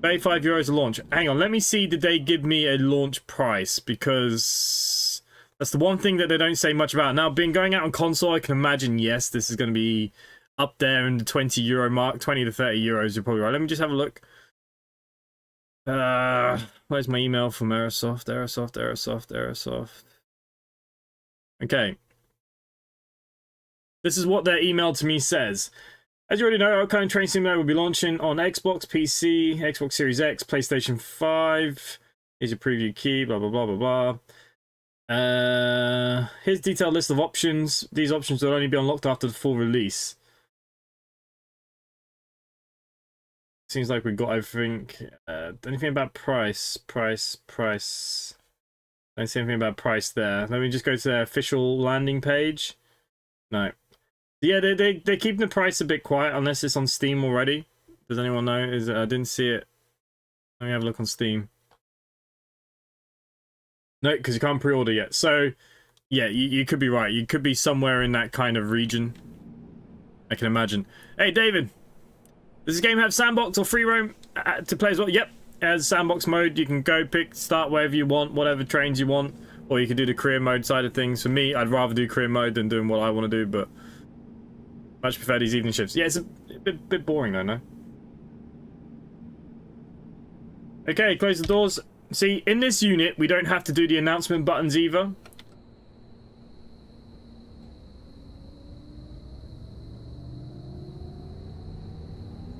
€85 a launch. Hang on, let me see. Did they give me a launch price? Because that's the one thing that they don't say much about. Now, being going out on console, I can imagine, yes, this is going to be up there in the €20 mark. 20 to 30 euros, you're probably right. Let me just have a look. Where's my email from aerosoft? Okay. This is what their email to me says. As you already know, our current Train Sim will be launching on Xbox, PC, Xbox Series X, PlayStation 5. Here's your preview key, blah, blah, blah, blah, blah. Here's a detailed list of options. These options will only be unlocked after the full release. Seems like we've got everything. Anything about price? Don't see anything about price there. Let me just go to their official landing page. No. Yeah, they're keeping the price a bit quiet unless it's on Steam already. Does anyone know? I didn't see it. Let me have a look on Steam. No, because you can't pre-order yet. So, yeah, you could be right. You could be somewhere in that kind of region. I can imagine. Hey, David. Does this game have sandbox or free roam to play as well? Yep. It has sandbox mode. You can go start wherever you want, whatever trains you want. Or you can do the career mode side of things. For me, I'd rather do career mode than doing what I want to do, but much prefer these evening shifts. Yeah, it's a bit boring though, no? Okay, close the doors. See, in this unit, we don't have to do the announcement buttons either.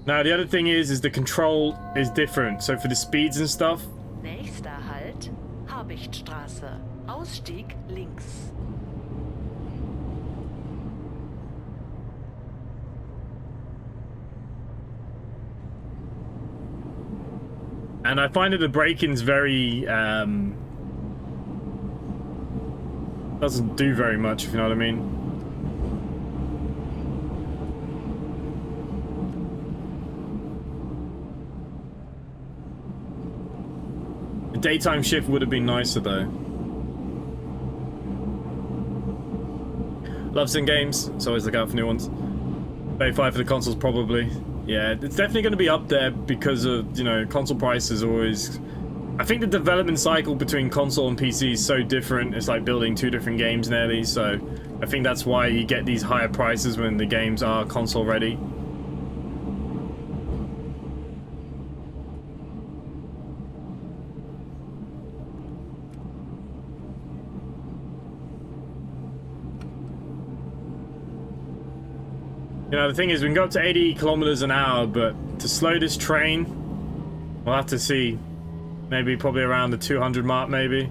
Now, the other thing is the control is different. So for the speeds and stuff. Nächster Halt, Habichtstraße. Ausstieg links. And I find that the braking is very, doesn't do very much, if you know what I mean. The daytime shift would have been nicer, though. Love some games, so always look out for new ones. 35 for the consoles, probably. Yeah, it's definitely going to be up there because of, you know, console prices always... I think the development cycle between console and PC is so different. It's like building two different games nearly, so I think that's why you get these higher prices when the games are console ready. You know, the thing is, we can go up to 80 kilometers an hour, but to slow this train, we'll have to see. Maybe probably around the 200 mark, maybe.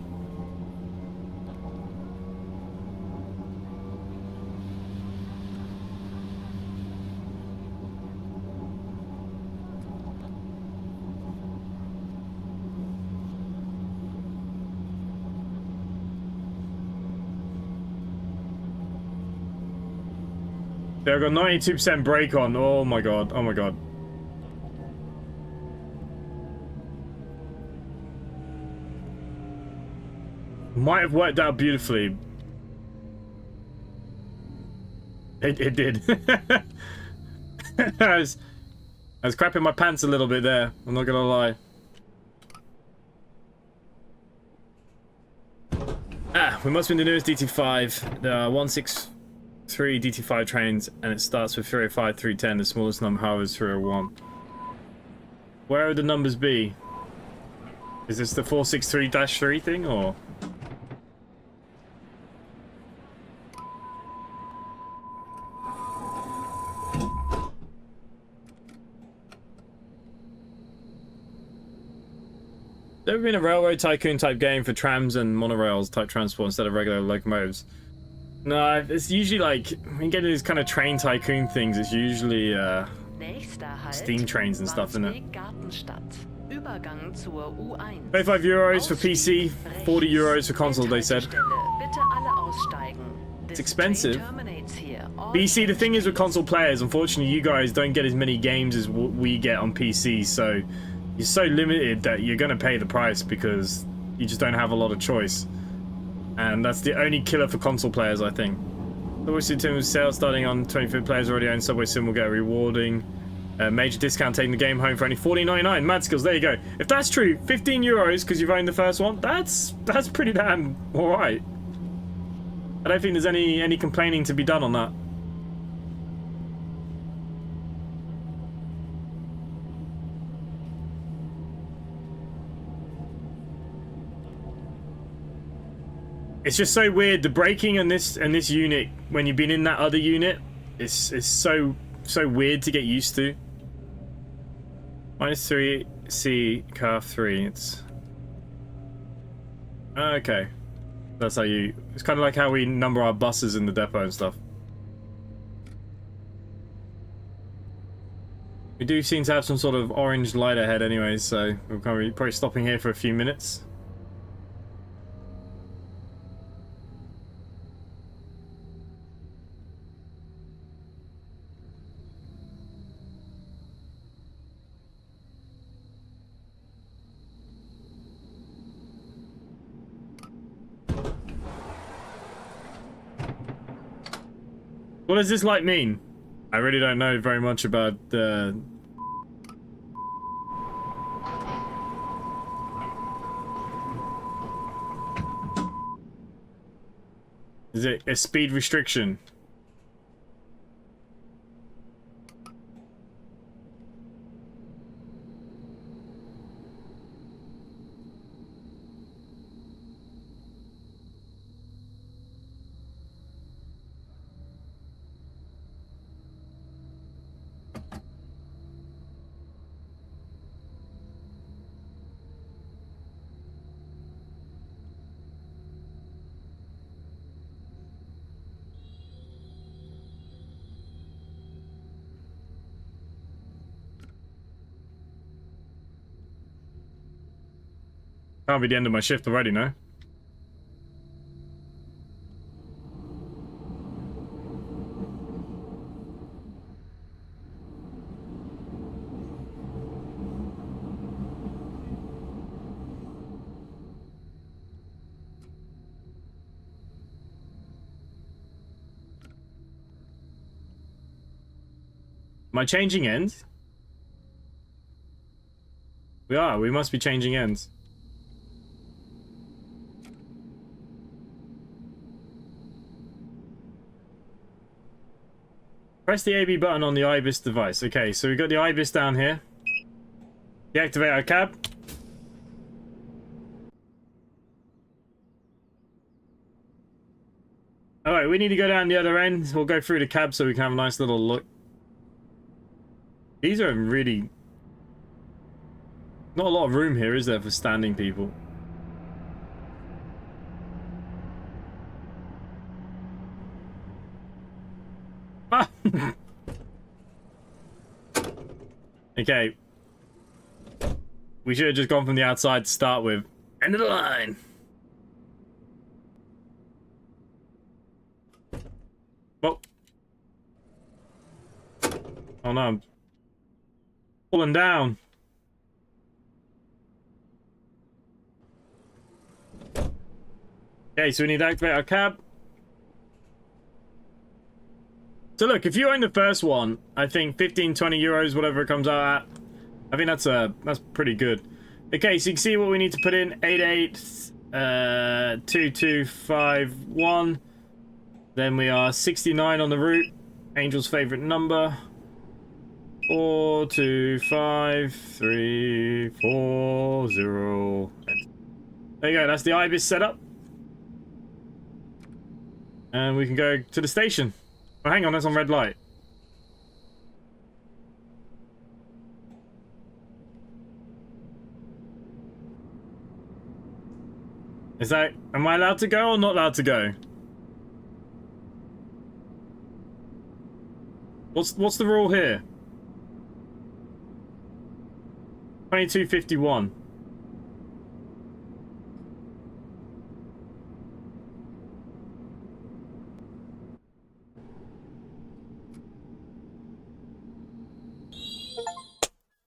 There, I've got 92% brake on. Oh my god. Oh my god. Might have worked out beautifully. It did. I was crapping my pants a little bit there. I'm not gonna lie. Ah, we must be in the newest DT5. There are 163 DT5 trains, and it starts with 305, 310. The smallest number, however, is 301. Where would the numbers be? Is this the 463-3 thing, or...? There ever been a railroad tycoon type game for trams and monorails type transport instead of regular locomotives? No, it's usually like, when you get these kind of train tycoon things, it's usually steam trains and stuff, isn't it? 25 euros for PC, 40 euros for console, they said. It's expensive. But you see, the thing is with console players, unfortunately you guys don't get as many games as we get on PC, so you're so limited that you're going to pay the price because you just don't have a lot of choice. And that's the only killer for console players, I think. Obviously, Tim's sale starting on 25 players already own SubwaySim will get a rewarding major discount taking the game home for only $14.99. Mad skills, there you go. If that's true, 15 euros because you've owned the first one, that's pretty damn alright. I don't think there's any complaining to be done on that. It's just so weird. The braking on this unit, when you've been in that other unit, is so weird to get used to. -3 C car 3. It's okay. That's how you. It's kind of like how we number our buses in the depot and stuff. We do seem to have some sort of orange light ahead anyway, so we're probably stopping here for a few minutes. What does this light mean? I really don't know very much about the... Is it a speed restriction? Can't be the end of my shift already, no? Am I changing ends? We are. We must be changing ends. Press the AB button on the IBIS device. Okay, so we've got the IBIS down here. Deactivate our cab. Alright, we need to go down the other end. We'll go through the cab so we can have a nice little look. These are really... Not a lot of room here, is there, for standing people? Ah! Okay. We should have just gone from the outside to start with. End of the line! Well. Oh no, I'm pulling down. Okay, so we need to activate our cab. So look, if you own the first one, I think 15, 20 euros, whatever it comes out at, I think that's pretty good. Okay, so you can see what we need to put in. 882251. Then we are 69 on the route. Angel's favorite number. 425340. There you go, that's the IBIS setup. And we can go to the station. Oh, hang on, that's on red light. Is that... Am I allowed to go or not allowed to go? What's the rule here? 2251.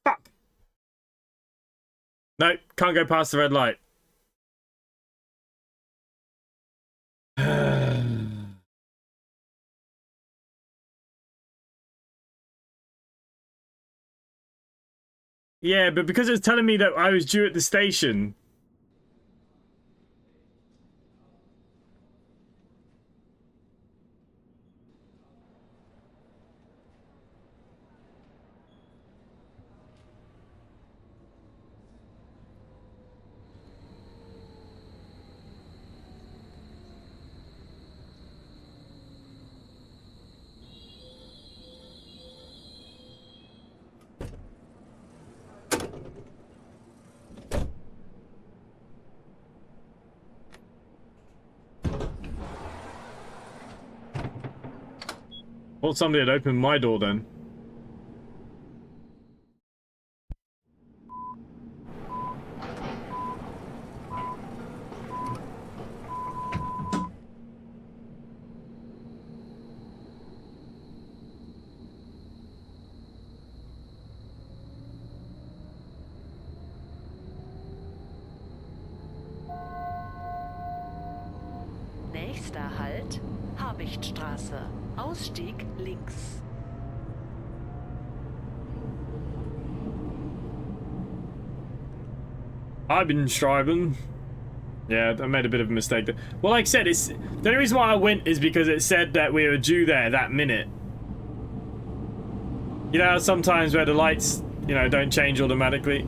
Fuck. No, can't go past the red light. Yeah, but because it was telling me that I was due at the station. Thought somebody had opened my door then. Nächster Halt, Habichtstraße. Ausstieg links. I've been striving. Yeah, I made a bit of a mistake there. Well, like I said, it's the only reason why I went is because it said that we were due there that minute. You know, sometimes where the lights, you know, don't change automatically.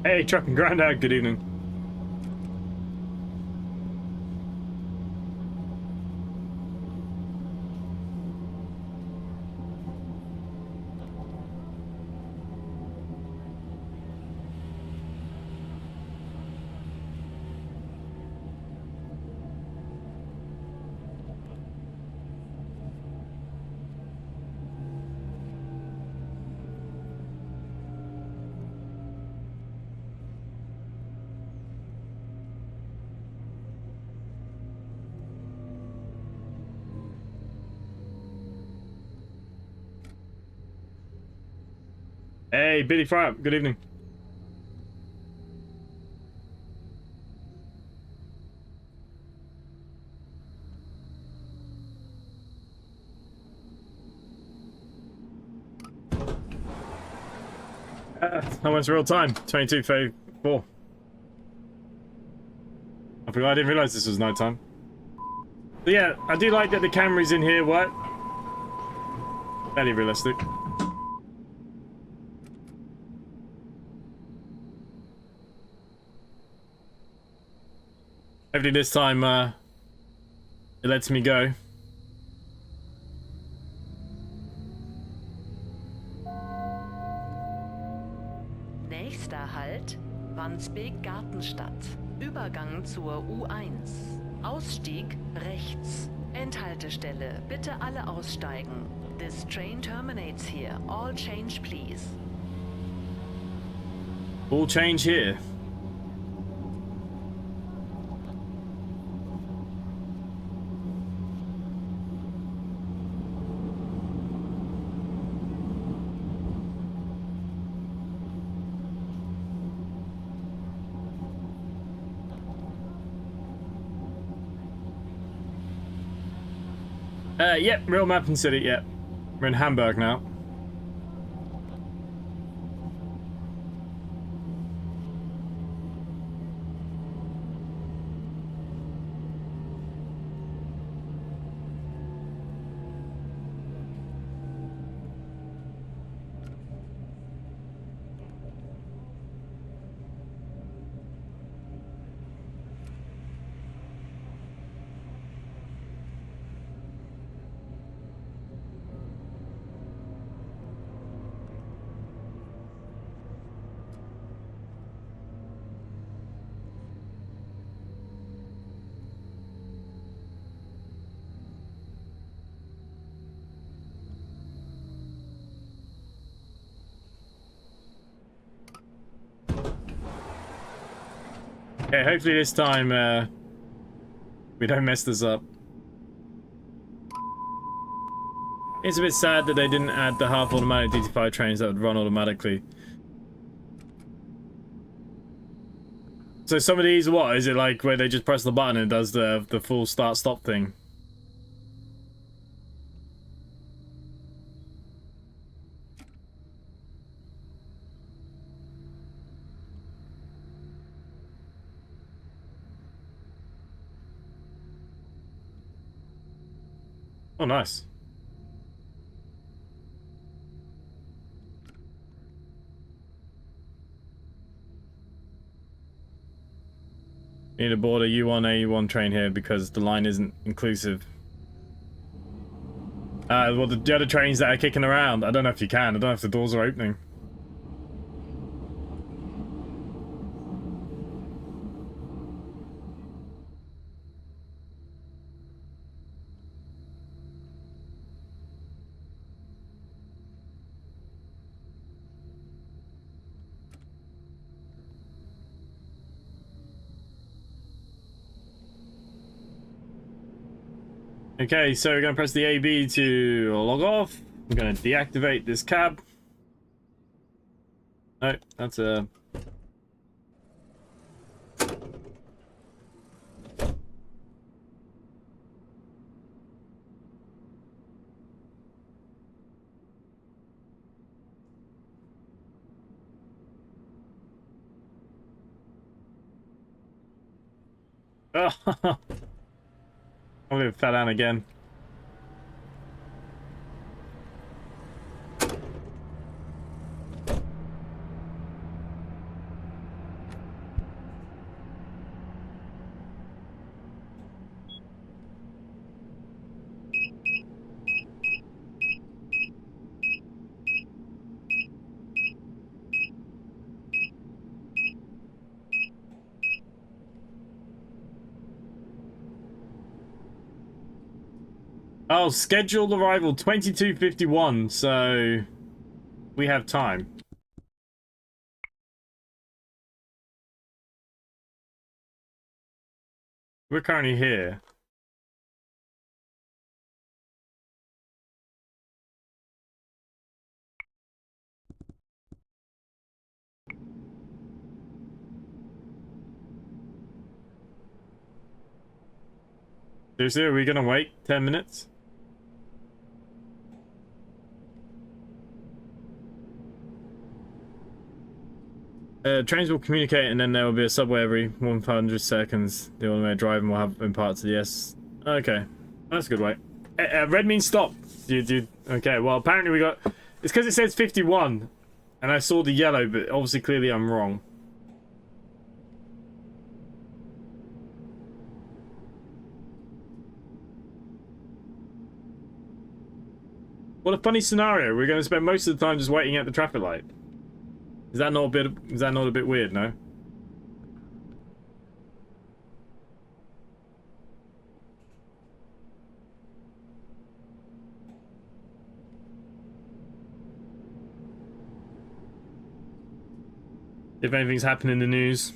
Hey, Truck and Grandad, good evening. Hey, Billy Fry, good evening. That went real time, 22:34. I forgot, I didn't realize this was night time. But yeah, I do like that the cameras in here work. Fairly realistic. Hopefully this time it lets me go. Nächster Halt, Wandsbek Gartenstadt. Übergang zur U1. Ausstieg rechts. Endhaltestelle, bitte alle aussteigen. This train terminates here. All change please. All change here. Yep, real map and city, yep. We're in Hamburg now. Okay, hopefully this time we don't mess this up. It's a bit sad that they didn't add the half automatic DT5 trains that would run automatically. So some of these, what is it like where they just press the button and it does the full start stop thing? Oh, nice. Need to board a U1 A1 train here because the line isn't inclusive. Well, the other trains that are kicking around, I don't know if you can. I don't know if the doors are opening. Okay, so we're going to press the AB to log off. I'm going to deactivate this cab. No, that's a... Oh, I'm going to fell down again. Oh, scheduled arrival 22:51, so we have time. We're currently here. Seriously, are we gonna wait 10 minutes? Trains will communicate and then there will be a subway every 100 seconds. The automated driving will have been parts of the S. Okay, that's a good way. Red means stop. Okay, well apparently we got... It's because it says 51 and I saw the yellow, but obviously clearly I'm wrong. What a funny scenario. We're going to spend most of the time just waiting at the traffic light. Is that not a bit weird, no? If anything's happened in the news.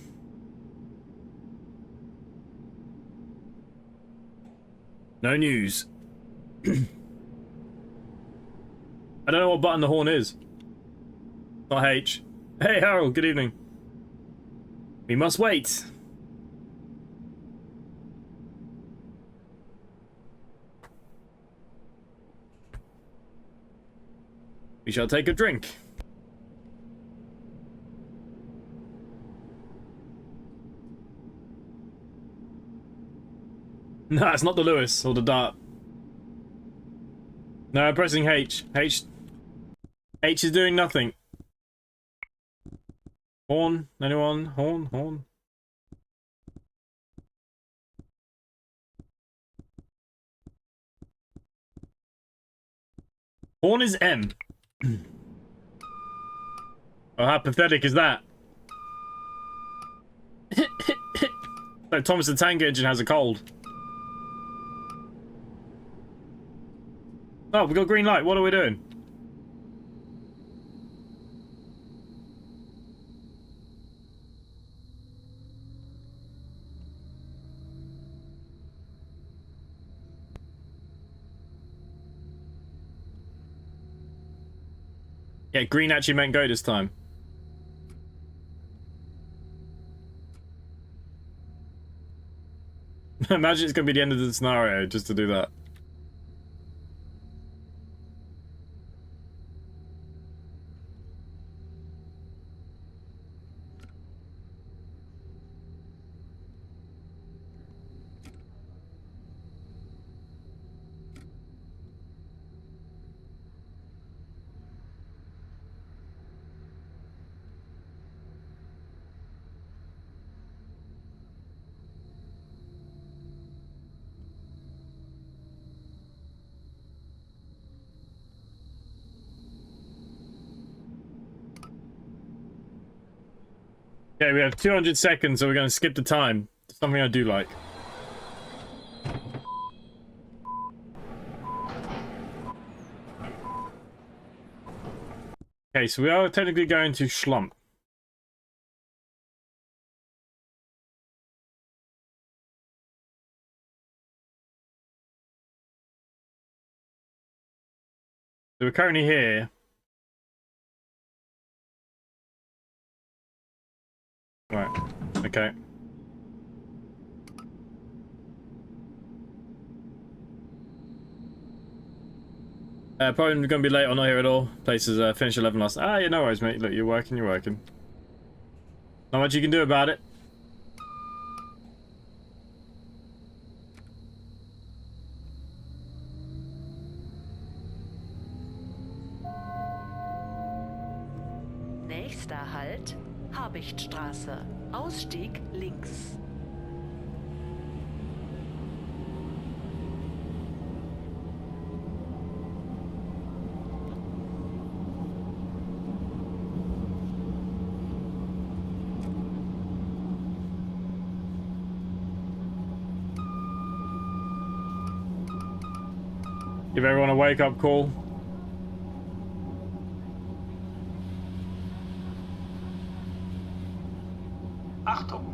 No news. I don't know what button the horn is. Not H. Hey Harold, good evening. We must wait. We shall take a drink. No, it's not the Lewis or the Dart. No, I'm pressing H. H is doing nothing. Horn? Anyone? Horn? Horn? Horn is M. Oh, how pathetic is that? So Thomas the Tank Engine has a cold. Oh, we got green light. What are we doing? Yeah, green actually meant go this time. Imagine it's going to be the end of the scenario just to do that. Okay, we have 200 seconds, so we're going to skip the time. Something I do like. Okay, so we are technically going to Schlump. So we're currently here. Right, okay. Probably going to be late or not here at all. Places finished 11 last. Ah, yeah, no worries, mate. Look, you're working, you're working. Not much you can do about it. Nächster Halt, Habichtstraße. Ausstieg links. Give everyone a wake-up call. Achtung!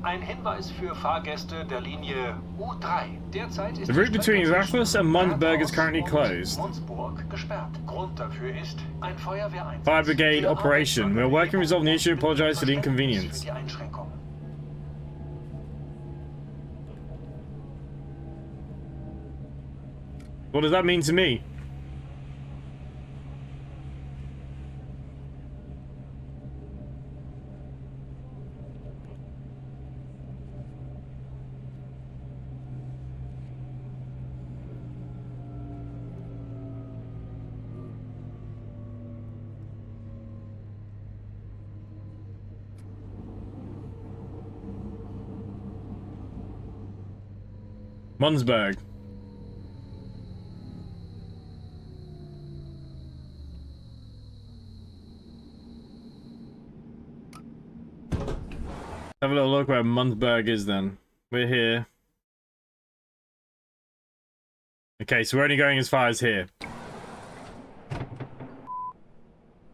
Ein Hinweis für Fahrgäste der Linie U3. Derzeit ist The route between Rathlus and Mundsburg is currently closed. Mundsburg gesperrt. Grund dafür ist ein Feuerwehreinsatz. Fire brigade operation. We're working to resolve the issue. Apologize for the inconvenience. What does that mean to me? Mundsburg. Have a little look where Mundsburg is then. We're here. Okay, so we're only going as far as here.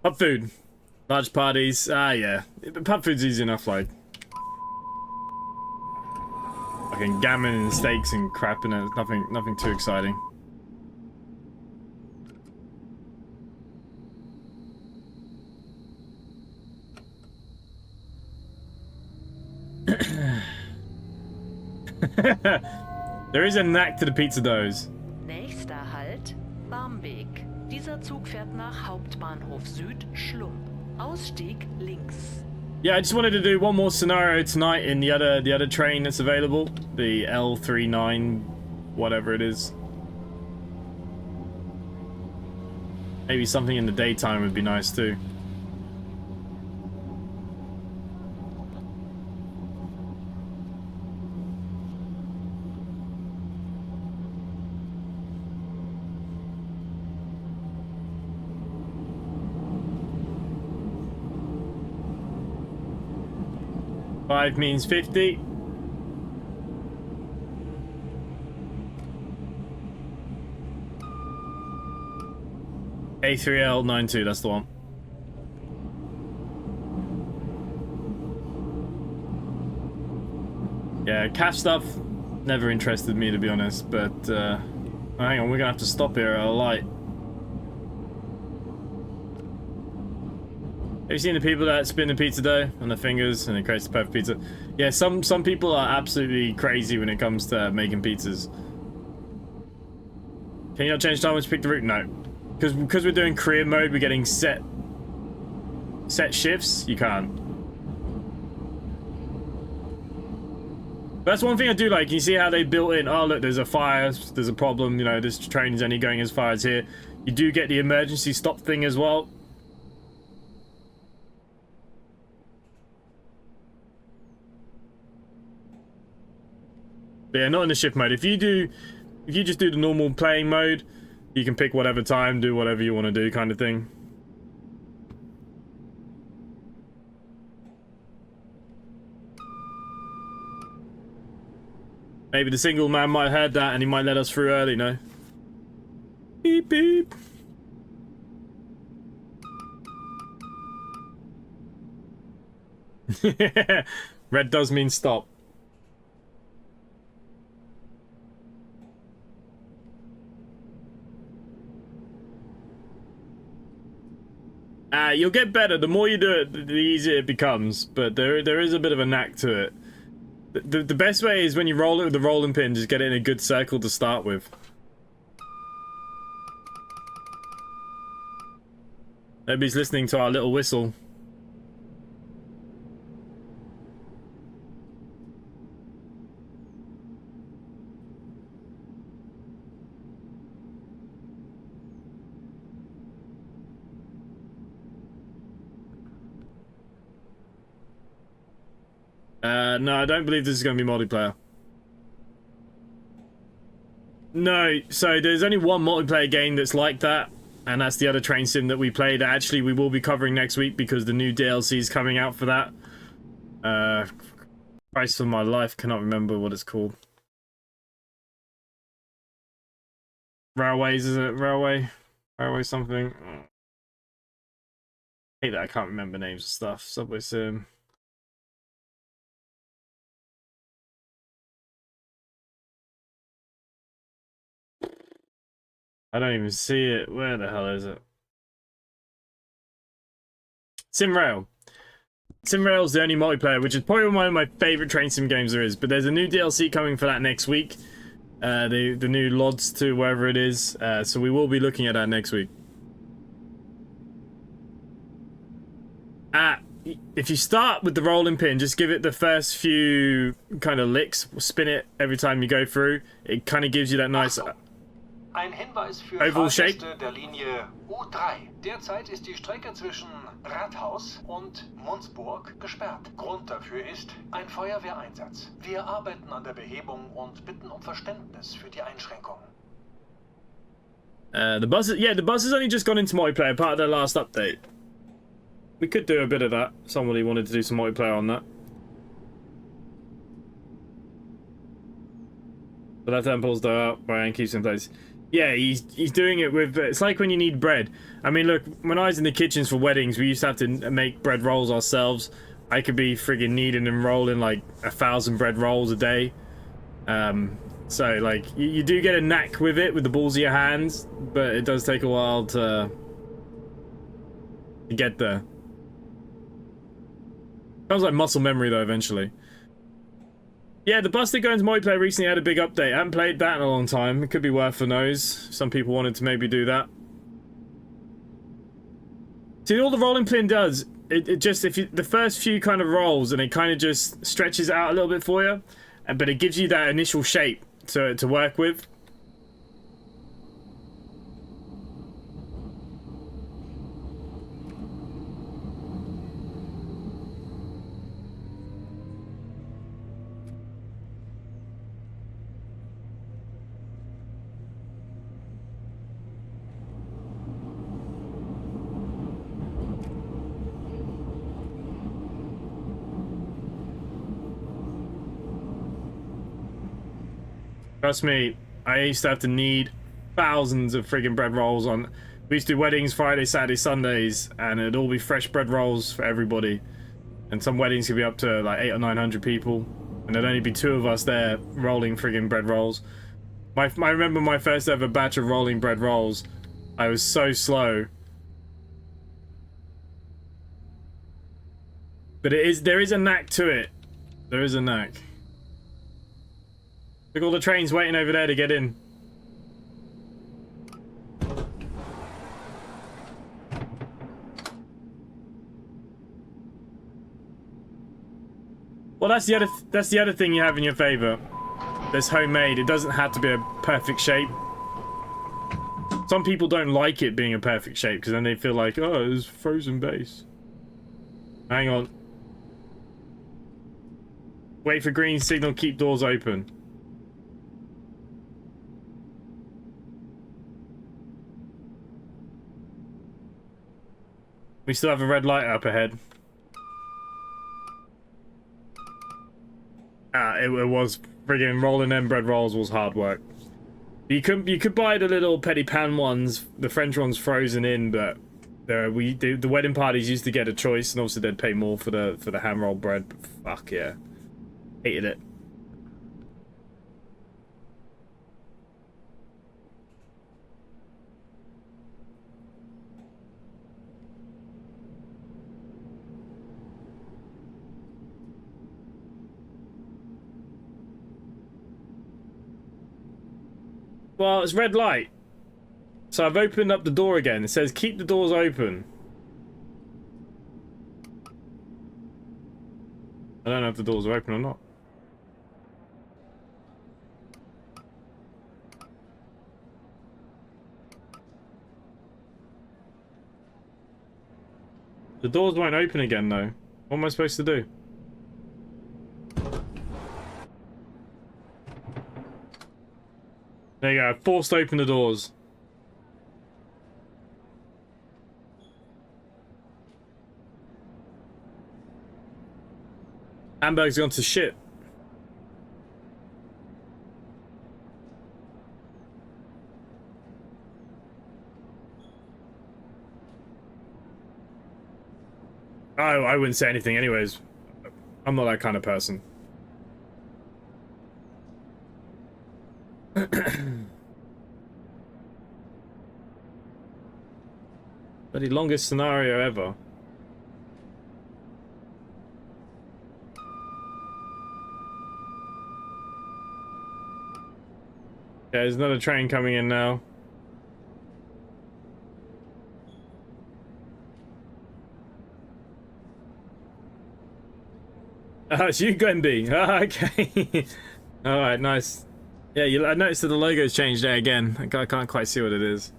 Pub food. Large parties. Ah, yeah. Pub food's easy enough, like. Fucking gammon and steaks and crap in it. Nothing too exciting. There is a knack to the pizza doughs. Nächster Halt, Barmbek. Dieser Zug fährt nach Hauptbahnhof Süd, Schlump. Ausstieg links. Yeah, I just wanted to do one more scenario tonight in the other train that's available, the L39, whatever it is. Maybe something in the daytime would be nice too. Five means 50. A3L92, that's the one. Yeah, cash stuff never interested me, to be honest, but hang on, we're gonna have to stop here at a light. Have you seen the people that spin the pizza dough on their fingers and it creates the perfect pizza? Yeah, some people are absolutely crazy when it comes to making pizzas. Can you not change time when you pick the route? No. Because we're doing career mode, we're getting set shifts. You can't. But that's one thing I do like. You see how they built in, oh look, there's a fire, there's a problem, you know, this train is only going as far as here. You do get the emergency stop thing as well. But yeah, not in the shift mode. If you just do the normal playing mode, you can pick whatever time, do whatever you want to do, kind of thing. Maybe the single man might have heard that and he might let us through early, no? Beep, beep. Red does mean stop. You'll get better. The more you do it, the easier it becomes. But there is a bit of a knack to it. The best way is when you roll it with the rolling pin, just get it in a good circle to start with. Nobody's listening to our little whistle. No, I don't believe this is going to be multiplayer. No, so there's only one multiplayer game that's like that, and that's the other train sim that we played. Actually, we will be covering next week because the new DLC is coming out for that. Christ of my life, cannot remember what it's called. Railways, is it? Railway something. I hate that I can't remember names of stuff. SubwaySim. I don't even see it. Where the hell is it? SimRail. SimRail is the only multiplayer, which is probably one of my favourite train sim games there is. But there's a new DLC coming for that next week. The new LODs to wherever it is. So we will be looking at that next week. If you start with the rolling pin, just give it the first few kind of licks. Spin it every time you go through. It kind of gives you that nice... Ein Hinweis für Oval shape. Fahrgäste der Linie U3. Derzeit ist die Strecke zwischen Rathaus und Munzburg gesperrt. Grund dafür ist ein Feuerwehreinsatz. Wir arbeiten an der Behebung und bitten um Verständnis für die Einschränkungen. The bus has only just gone into multiplayer, part of their last update. We could do a bit of that. Somebody wanted to do some multiplayer on that. The left hand pulls though out, Brian keeps in place. Yeah, he's doing it with... It's like when you need bread. I mean, look, when I was in the kitchens for weddings, we used to have to make bread rolls ourselves. I could be friggin' kneading and rolling like 1,000 bread rolls a day. So, like, you do get a knack with it, with the balls of your hands, but it does take a while to get there. Sounds like muscle memory, though, eventually. Yeah, the bus that go into multiplayer recently had a big update. I haven't played that in a long time. It could be worth a nose. Some people wanted to maybe do that. See, all the rolling pin does, it just, if you, the first few kind of rolls, and it kind of just stretches out a little bit for you, but it gives you that initial shape to work with. Trust me, I used to have to knead thousands of friggin' bread rolls on... We used to do weddings Friday, Saturday, Sundays, and it'd all be fresh bread rolls for everybody. And some weddings could be up to like 800 or 900 people, and there'd only be 2 of us there rolling friggin' bread rolls. I remember my first ever batch of rolling bread rolls. I was so slow. But there is a knack to it. There is a knack. Look, all the trains waiting over there to get in. Well, that's the other thing you have in your favor. There's homemade. It doesn't have to be a perfect shape. Some people don't like it being a perfect shape because then they feel like, oh, it's frozen base. Hang on. Wait for green signal, keep doors open. We still have a red light up ahead. it was friggin' rolling them bread rolls was hard work. You could buy the little petty pan ones, the French ones frozen in, but the wedding parties used to get a choice, and obviously they'd pay more for the hand rolled bread. But fuck yeah, hated it. Well, it's red light. So I've opened up the door again. It says keep the doors open. I don't know if the doors are open or not. The doors won't open again though. What am I supposed to do? There you go, forced open the doors. Hamburg's gone to shit. Oh, I wouldn't say anything anyways. I'm not that kind of person. But the longest scenario ever. Yeah, there's another train coming in now. It's you, Glenby. Okay. Alright, nice. Yeah, I noticed that the logo's changed there again. I can't quite see what it is.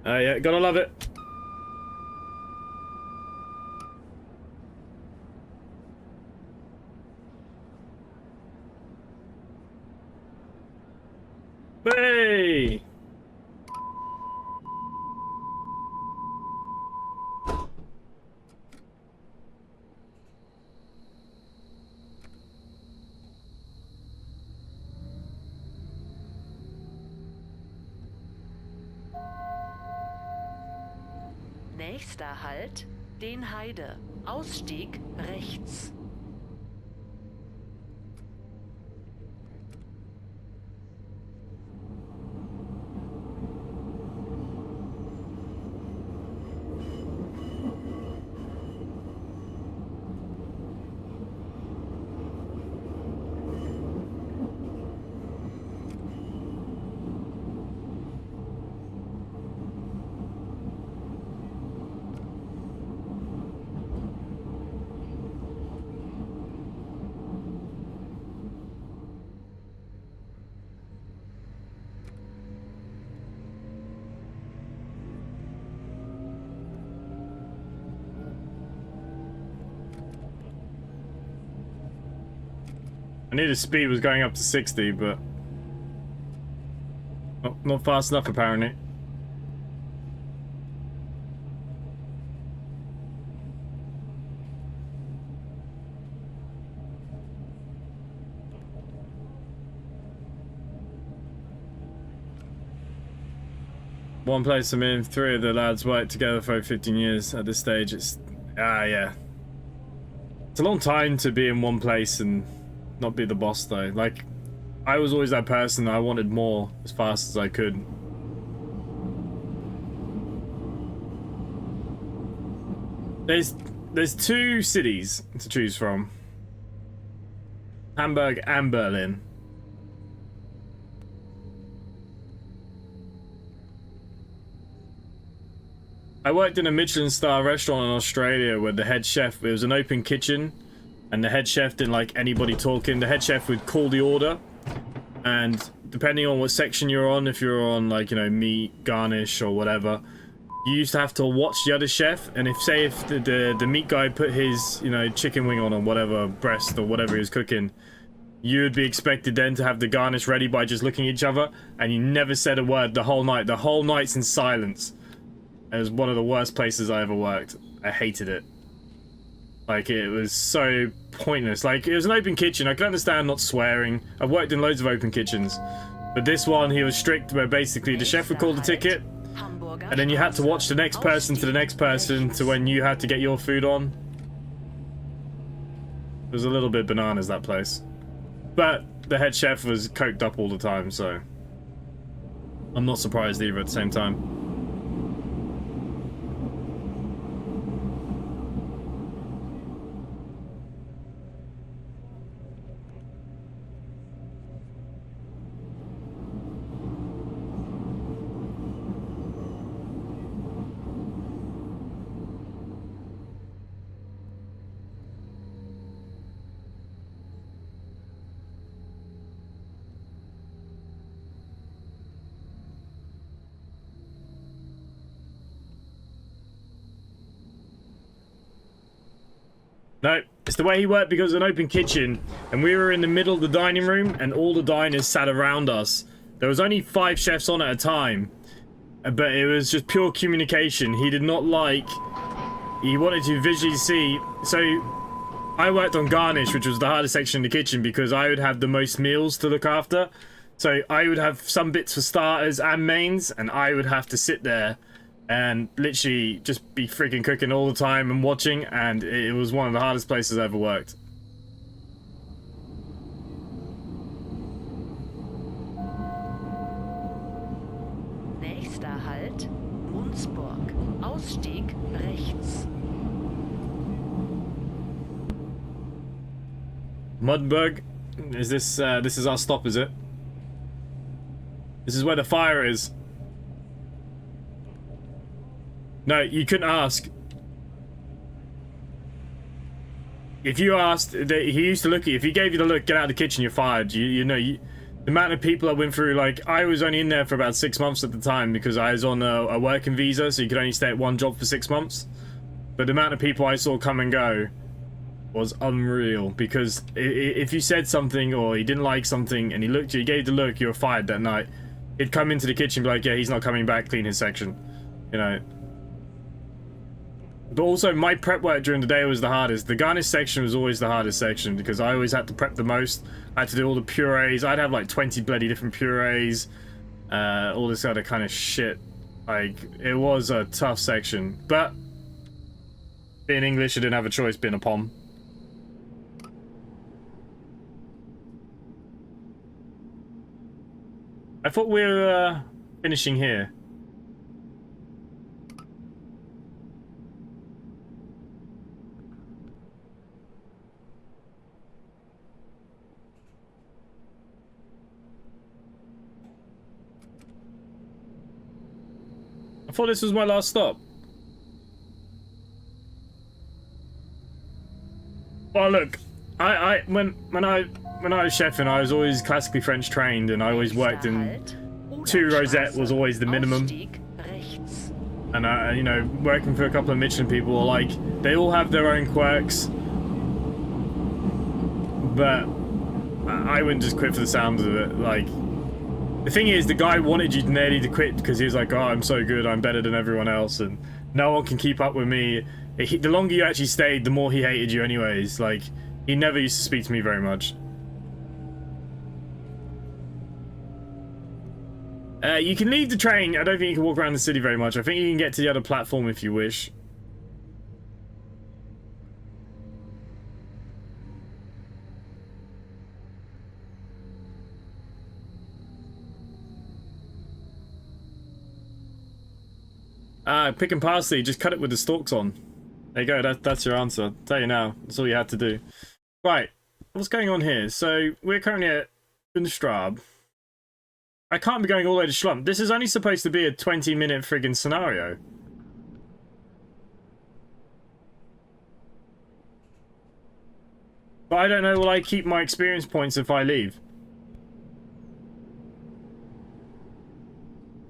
Yeah, gotta love it. Hey! Nächster Halt, Den Heide. Ausstieg rechts. I knew the speed was going up to 60, but not fast enough apparently. One place I'm in, three of the lads worked together for 15 years. At this stage, it's yeah. It's a long time to be in one place and not be the boss though. Like, I was always that person. I wanted more as fast as I could. There's two cities to choose from. Hamburg and Berlin. I worked in a Michelin star restaurant in Australia where the head chef, it was an open kitchen, and the head chef didn't like anybody talking. The head chef would call the order, and depending on what section you're on, if you're on, like, you know, meat, garnish or whatever, you used to have to watch the other chef, and if the meat guy put his, you know, chicken wing on or whatever, breast or whatever he was cooking, you would be expected then to have the garnish ready by just looking at each other, and you never said a word the whole night. The whole night's in silence. It was one of the worst places I ever worked. I hated it. Like, it was so pointless. Like, it was an open kitchen. I can understand not swearing. I've worked in loads of open kitchens. But this one, he was strict where basically the chef would call the ticket, and then you had to watch the next person to the next person to when you had to get your food on. It was a little bit bananas, that place. But the head chef was coked up all the time, so I'm not surprised either at the same time. No, it's the way he worked because it was an open kitchen and we were in the middle of the dining room and all the diners sat around us. There was only 5 chefs on at a time, but it was just pure communication. He did not like... He wanted to visually see... So, I worked on garnish, which was the hardest section in the kitchen because I would have the most meals to look after. So, I would have some bits for starters and mains and I would have to sit there and literally just be freaking cooking all the time and watching, and it was one of the hardest places I ever worked. Nächster Halt, Munzburg. Ausstieg rechts. Mudberg, is this this is our stop, is it? This is where the fire is. No, you couldn't ask. If you asked, he used to look at you. If he gave you the look, get out of the kitchen, you're fired. You know, the amount of people I went through, like, I was only in there for about 6 months at the time because I was on a working visa, so you could only stay at one job for 6 months. But the amount of people I saw come and go was unreal because if you said something or he didn't like something and he looked at you, he gave the look, you were fired that night. He'd come into the kitchen and be like, yeah, he's not coming back, clean his section. You know. But also, my prep work during the day was the hardest. The garnish section was always the hardest section because I always had to prep the most. I had to do all the purees. I'd have like 20 bloody different purees. All this other kind of shit. Like, it was a tough section. But, being English, I didn't have a choice being a pom. I thought we were finishing here. I thought this was my last stop. Well, look, when I was chefing, I was always classically French trained, and I always worked in 2 rosette was always the minimum. And you know, working for a couple of Michelin people, like, they all have their own quirks, but I wouldn't just quit for the sound of it. Like, the thing is, the guy wanted you nearly to quit because he was like, oh, I'm so good, I'm better than everyone else, and no one can keep up with me. The longer you actually stayed, the more he hated you anyways. Like, he never used to speak to me very much. You can leave the train. I don't think you can walk around the city very much. I think you can get to the other platform if you wish. Pick and parsley, just cut it with the stalks on. There you go, that's your answer. I'll tell you now, that's all you had to do. Right, what's going on here? So, we're currently at Unstrab. I can't be going all the way to Schlump. This is only supposed to be a 20-minute friggin' scenario. But I don't know, will I keep my experience points if I leave?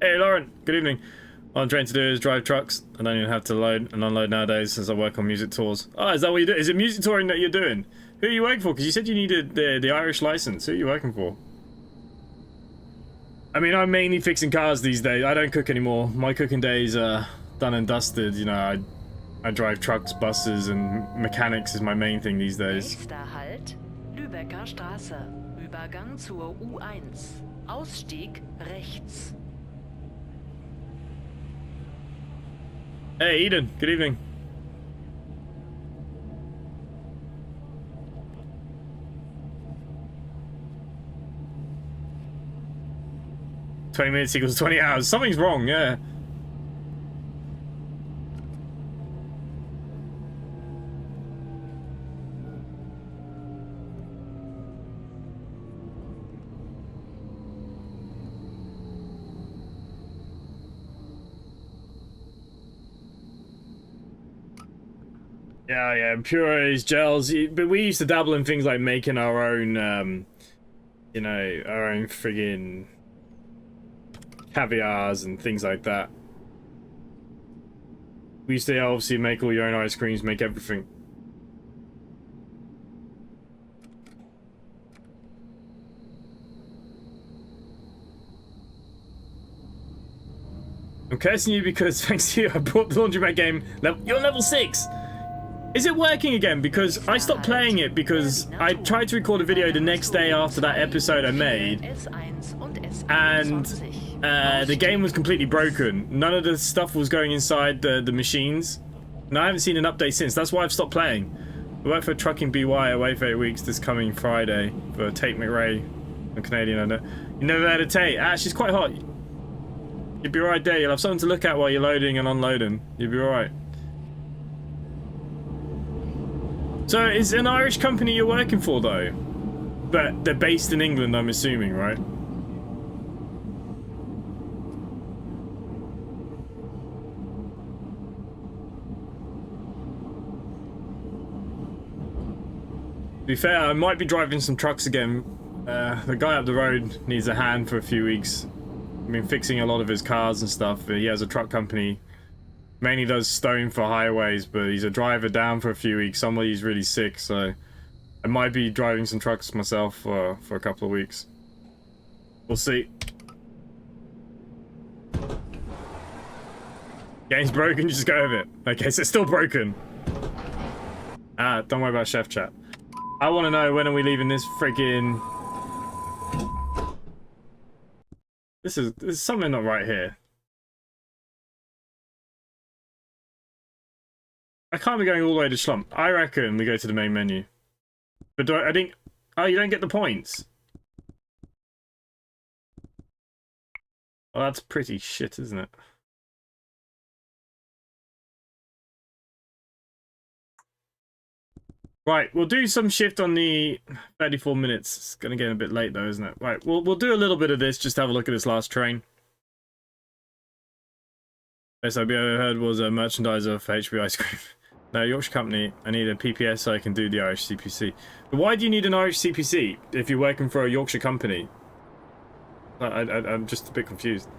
Hey Lauren, good evening. What I'm trying to do is drive trucks. I don't even have to load and unload nowadays since I work on music tours. Oh, is that what you do? Is it music touring that you're doing? Who are you working for? Because you said you needed the Irish license. Who are you working for? I mean, I'm mainly fixing cars these days. I don't cook anymore. My cooking days are done and dusted. You know, I drive trucks, buses, and mechanics is my main thing these days. Nächster Halt, Lübecker Straße. Übergang zur U1. Ausstieg rechts. Hey, Eden. Good evening. "20 minutes equals 20 hours. Something's wrong, yeah. Yeah, purees, gels, but we used to dabble in things like making our own, you know, our own friggin' caviars and things like that. We used to obviously make all your own ice creams, make everything. I'm cursing you because thanks to you I brought the laundromat game. You're level 6! Is it working again? Because I stopped playing it because I tried to record a video the next day after that episode I made, and the game was completely broken. None of the stuff was going inside the machines, and I haven't seen an update since. That's why I've stopped playing. I work for Trucking BY away for 8 weeks this coming Friday for Tate McRae, a Canadian owner. You never heard of Tate? Ah, she's quite hot. You'll be right there. You'll have something to look at while you're loading and unloading. You'll be alright. So, it's an Irish company you're working for, though? But they're based in England, I'm assuming, right? To be fair, I might be driving some trucks again. The guy up the road needs a hand for a few weeks. I've been fixing a lot of his cars and stuff. He has a truck company. Mainly does stone for highways, but he's a driver down for a few weeks. Somebody's really sick, so I might be driving some trucks myself for a couple of weeks. We'll see. Game's broken, just go with it. Okay, so it's still broken. Ah, don't worry about chef chat. I want to know, when are we leaving this freaking... There's something not right here. I can't be going all the way to Schlump. I reckon we go to the main menu. But I think... Oh, you don't get the points. Well, that's pretty shit, isn't it? Right, we'll do some shift on the 34 minutes. It's gonna get a bit late though, isn't it? Right, we'll do a little bit of this, just to have a look at this last train. Best I've ever heard was a merchandiser for HB ice cream. No, Yorkshire company, I need a PPS so I can do the Irish CPC. But why do you need an Irish CPC if you're working for a Yorkshire company? I'm just a bit confused.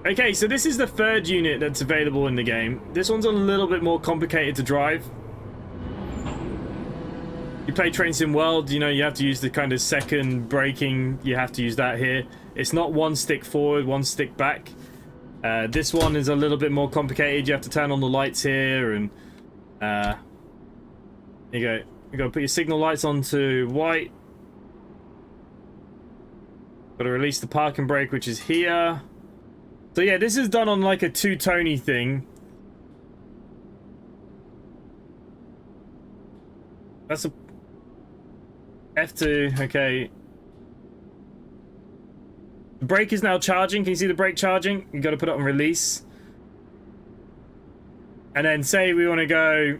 Okay, so this is the third unit that's available in the game. This one's a little bit more complicated to drive. You play Train Sim World, you know, you have to use the kind of second braking. You have to use that here. It's not one stick forward, one stick back. This one is a little bit more complicated. You have to turn on the lights here, and you go. You got to put your signal lights onto white. Got to release the parking brake, which is here. So yeah, this is done on like a two-tony thing. That's a F2, okay. The brake is now charging. Can you see the brake charging? You got to put it on release. And then say we want to go...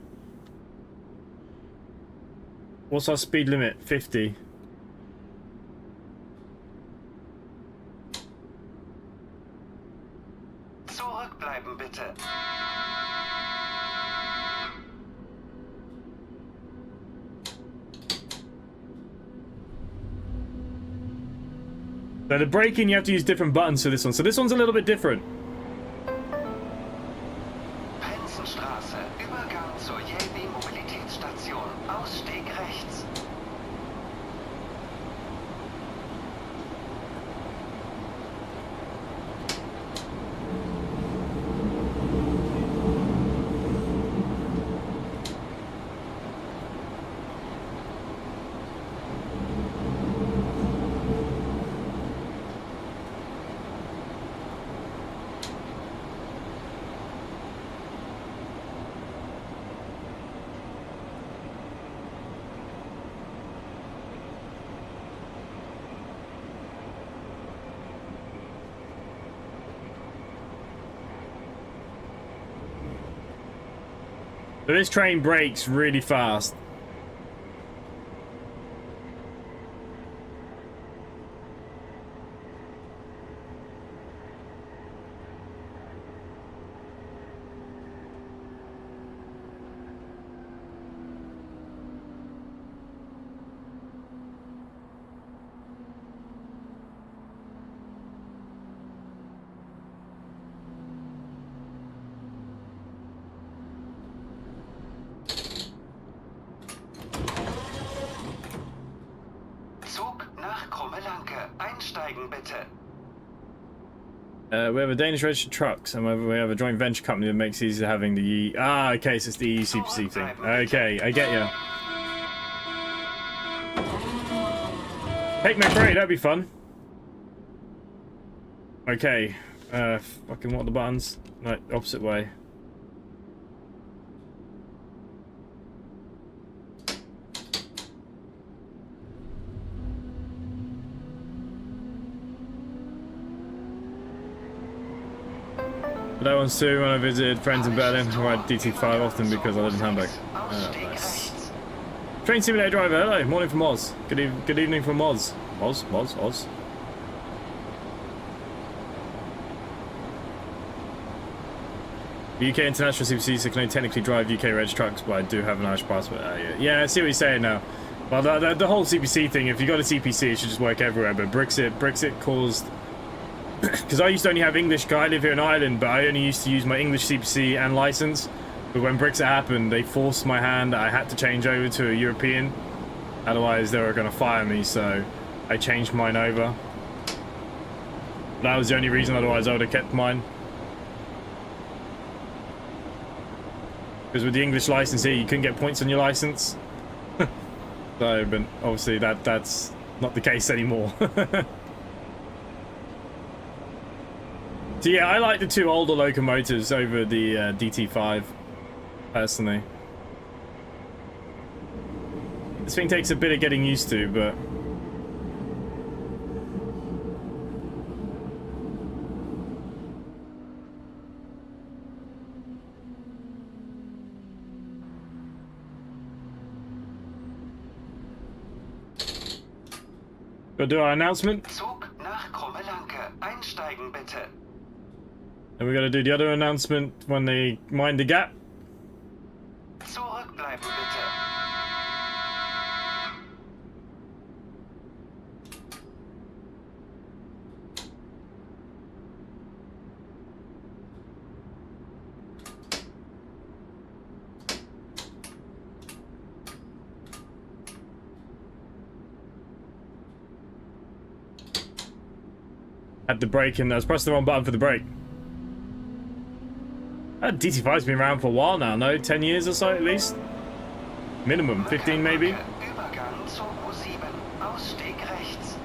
What's our speed limit? 50. Zurückbleiben bitte. So the braking, you have to use different buttons for this one. So this one's a little bit different. Penzenstraße, Übergang zur GB Mobilitätsstation, Ausstieg rechts. But this train brakes really fast. Einsteigen bitte. We have a Danish registered trucks, and we have a joint venture company that makes these having the okay, so it's the ECPC thing. Okay, I get ya. Take my parade, that'd be fun. Okay, fucking what are the buttons? No, opposite way. That one's too when I visited friends in Berlin who ride DT5 often because I live in Hamburg. Nice. Train simulator driver, hello, morning from Oz. Good evening from Oz. Oz. UK international CPC, so can I technically drive UK reg trucks, but I do have an Irish passport. Yeah, I see what you're saying now. Well, the whole CPC thing, if you got a CPC, it should just work everywhere, but Brexit caused... Because I used to only have English, I live here in Ireland, but I only used to use my English CPC and license. But when Brexit happened, they forced my hand. I had to change over to a European. Otherwise, they were going to fire me, so I changed mine over. That was the only reason, otherwise I would have kept mine. Because with the English license here, you couldn't get points on your license. So, but obviously that's not the case anymore. So yeah, I like the two older locomotives over the DT5, personally. This thing takes a bit of getting used to, but... We'll do our announcement. Zug nach Krummelanke. Einsteigen bitte. And we got to do the other announcement when they mind the gap. Zurückbleiben bitte. Had the brake in there. I was pressing the wrong button for the brake. DT5's been around for a while now, no? 10 years or so at least? Minimum, 15 maybe? Übergang zum U7. Ausstieg rechts.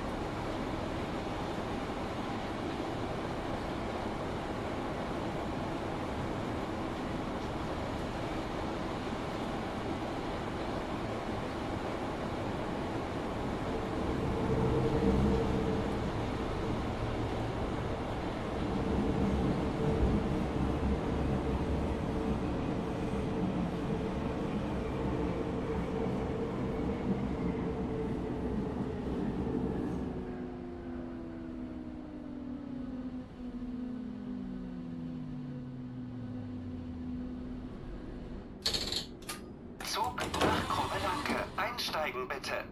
Einsteigen bitte.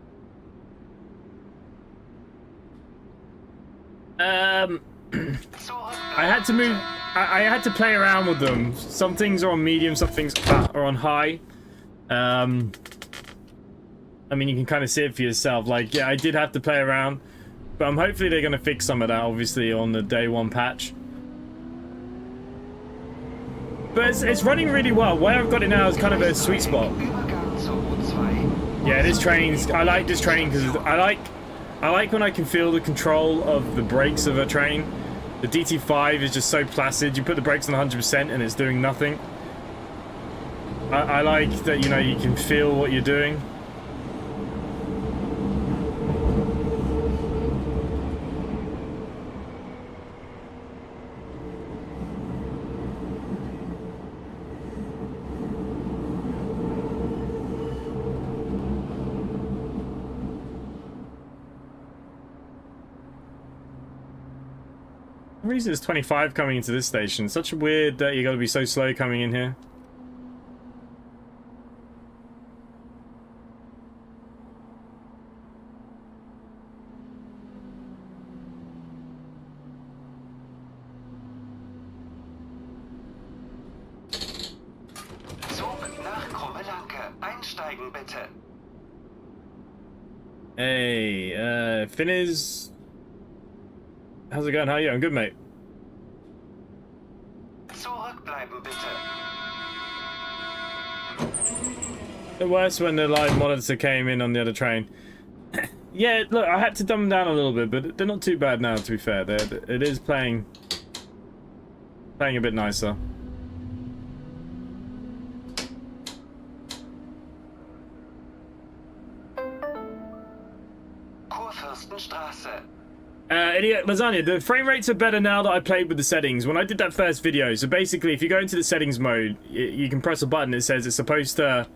I had to move. I had to play around with them. Some things are on medium, some things are on high. I mean, you can kind of see it for yourself. Like, yeah, I did have to play around, but hopefully they're gonna fix some of that, obviously, on the day one patch. But it's running really well. Where I've got it now is kind of a sweet spot. Yeah, this train's... I like this train because I like when I can feel the control of the brakes of a train. The DT5 is just so placid. You put the brakes on 100% and it's doing nothing. I like that, you know, you can feel what you're doing. the reason it's 25 coming into this station. Such a weird that you got to be so slow coming in here. Einsteigen bitte. Hey, Finniz. How's it going? How are you? I'm good, mate. Zurückbleiben bitte. The worst when the live monitor came in on the other train. Yeah, look, I had to dumb them down a little bit, but they're not too bad now, to be fair. It is playing a bit nicer. Idiot Lasagna, the frame rates are better now that I played with the settings. When I did that first video, so basically if you go into the settings mode, you can press a button that says it's supposed to,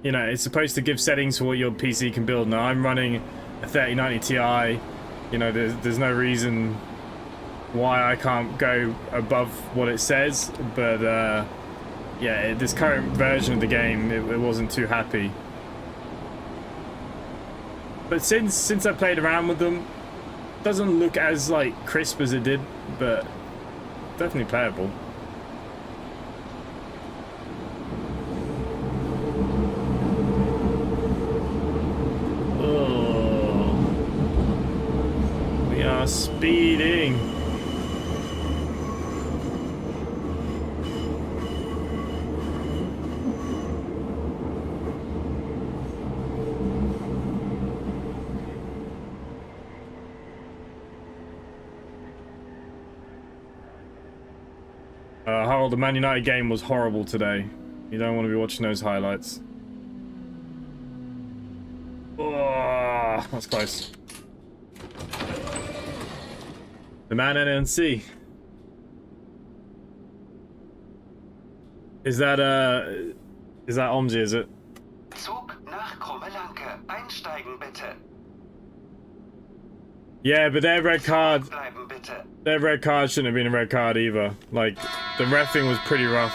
you know, it's supposed to give settings for what your PC can build. Now I'm running a 3090 Ti, you know, there's no reason why I can't go above what it says, but yeah, this current version of the game, it wasn't too happy. But since I played around with them, it doesn't look as like crisp as it did, but definitely playable. Oh, we are speeding. Harold, the Man United game was horrible today. You don't want to be watching those highlights. Oh, that's close. The Man NNC. Is that Omsi, is it? Zug nach Krummelanke. Einsteigen bitte. Yeah, but their red card shouldn't have been a red card either. Like, the reffing was pretty rough.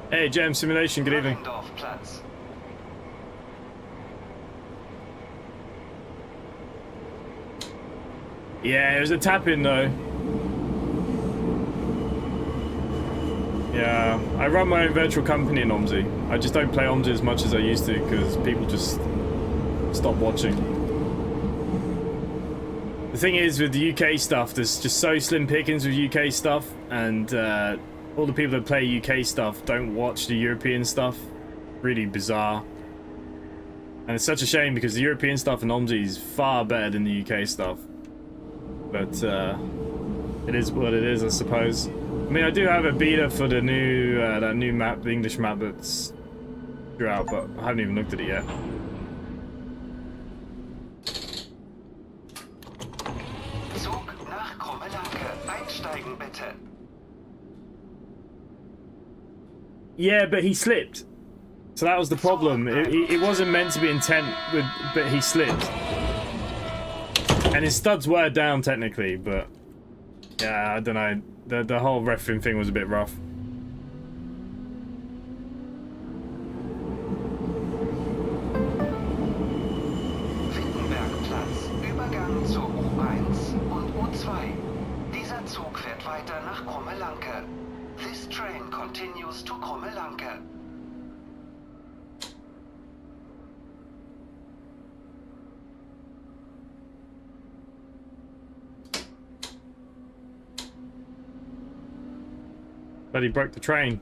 Hey, Jam Simulation, good evening. Yeah, it was a tap-in though. Yeah, I run my own virtual company in Omsi. I just don't play Omsi as much as I used to because people just stop watching. The thing is with the UK stuff, there's just so slim pickings with UK stuff, and all the people that play UK stuff don't watch the European stuff. Really bizarre. And it's such a shame because the European stuff in Omsi is far better than the UK stuff. But it is what it is, I suppose. I mean, I do have a beta for the new that new map, the English map that's throughout, but I haven't even looked at it yet. Zug nach Krummelanke. Einsteigen bitte. Yeah, but he slipped, so that was the problem. It wasn't meant to be intent, but he slipped. And his studs were down technically, but yeah, I don't know. The whole refereeing thing was a bit rough. Wittenbergplatz, Übergang zur U1 und U2. Dieser Zug fährt weiter nach Krummelanke. This train continues to Krummelanke. But he broke the train.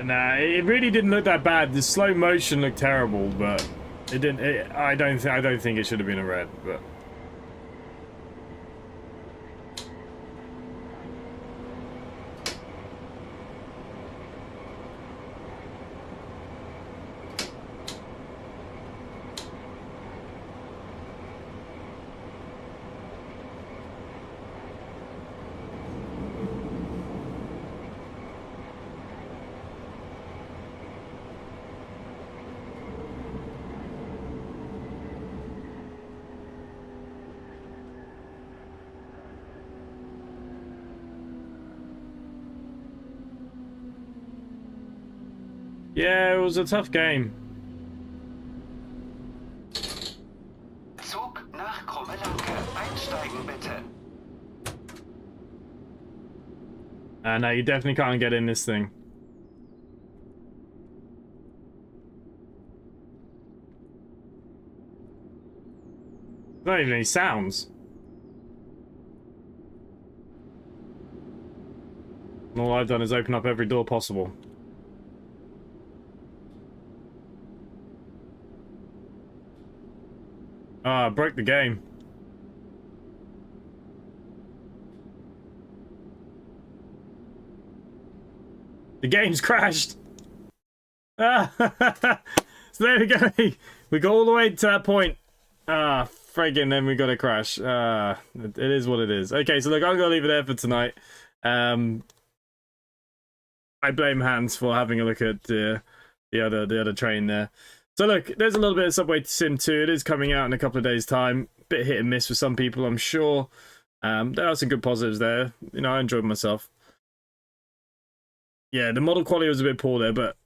Nah, it really didn't look that bad. The slow motion looked terrible, but it didn't. I don't think it should have been a red, but. Yeah, it was a tough game. Zug nach Krummelanke. Einsteigen bitte. No, you definitely can't get in this thing. Not even any sounds. And all I've done is open up every door possible. Ah, I broke the game. The game's crashed. Ah, so there we go. We got all the way to that point. Ah, friggin', then we got a crash. It is what it is. Okay, so look, I'm gonna leave it there for tonight. I blame Hans for having a look at the other train there. So look, there's a little bit of SubwaySim 2. It is coming out in a couple of days' time. Bit hit and miss for some people, I'm sure. There are some good positives there. You know, I enjoyed myself. Yeah, the model quality was a bit poor there, but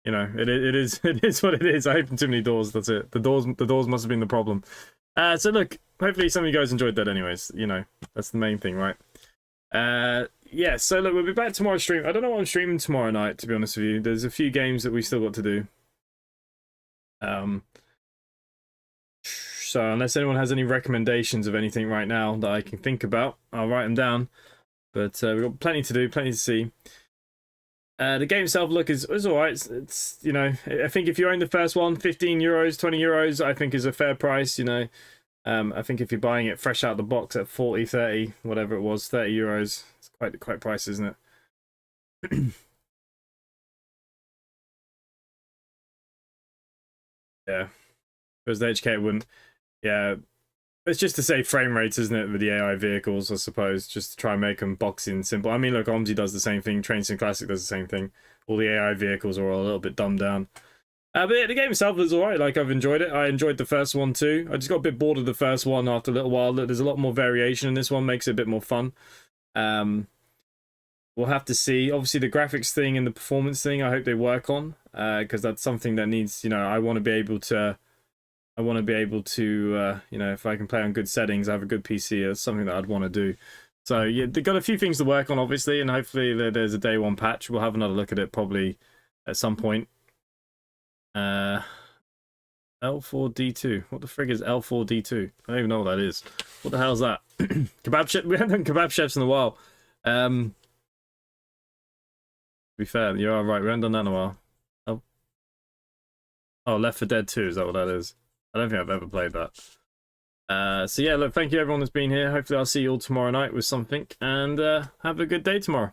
you know, it is what it is. I opened too many doors. That's it. The doors must have been the problem. So look, hopefully some of you guys enjoyed that. Anyways, you know, that's the main thing, right? Yeah. So look, we'll be back tomorrow's stream. I don't know what I'm streaming tomorrow night, to be honest with you. There's a few games that we still got to do. So unless anyone has any recommendations of anything right now that I can think about, I'll write them down. But we've got plenty to do, plenty to see. The game itself, look, is alright. It's, you know, I think if you own the first one, 15 euros, 20 euros, I think is a fair price, you know. I think if you're buying it fresh out the box at 40, 30, whatever it was, 30 euros, it's quite price, isn't it? Yeah. Because the HK wouldn't. Yeah. It's just to save frame rates, isn't it, with the AI vehicles, I suppose, just to try and make them boxing simple. I mean, look, Omsi does the same thing, Train Sim Classic does the same thing. All the AI vehicles are all a little bit dumbed down. But yeah, the game itself is alright, like, I've enjoyed it. I enjoyed the first one too. I just got a bit bored of the first one after a little while. There's a lot more variation in this one, makes it a bit more fun. We'll have to see. Obviously, the graphics thing and the performance thing, I hope they work on, because that's something that needs, you know, I want to be able to, you know, if I can play on good settings, I have a good PC, it's something that I'd want to do. So, yeah, they've got a few things to work on, obviously, and hopefully there's a day one patch. We'll have another look at it probably at some point. L4D2. What the frig is L4D2? I don't even know what that is. What the hell is that? Kebab chef? We haven't done kebab chefs in a while. To be fair, you are right. We haven't done that in a while. Oh, Left 4 Dead 2, is that what that is? I don't think I've ever played that. So yeah, look, thank you everyone that's been here. Hopefully I'll see you all tomorrow night with something, and have a good day tomorrow.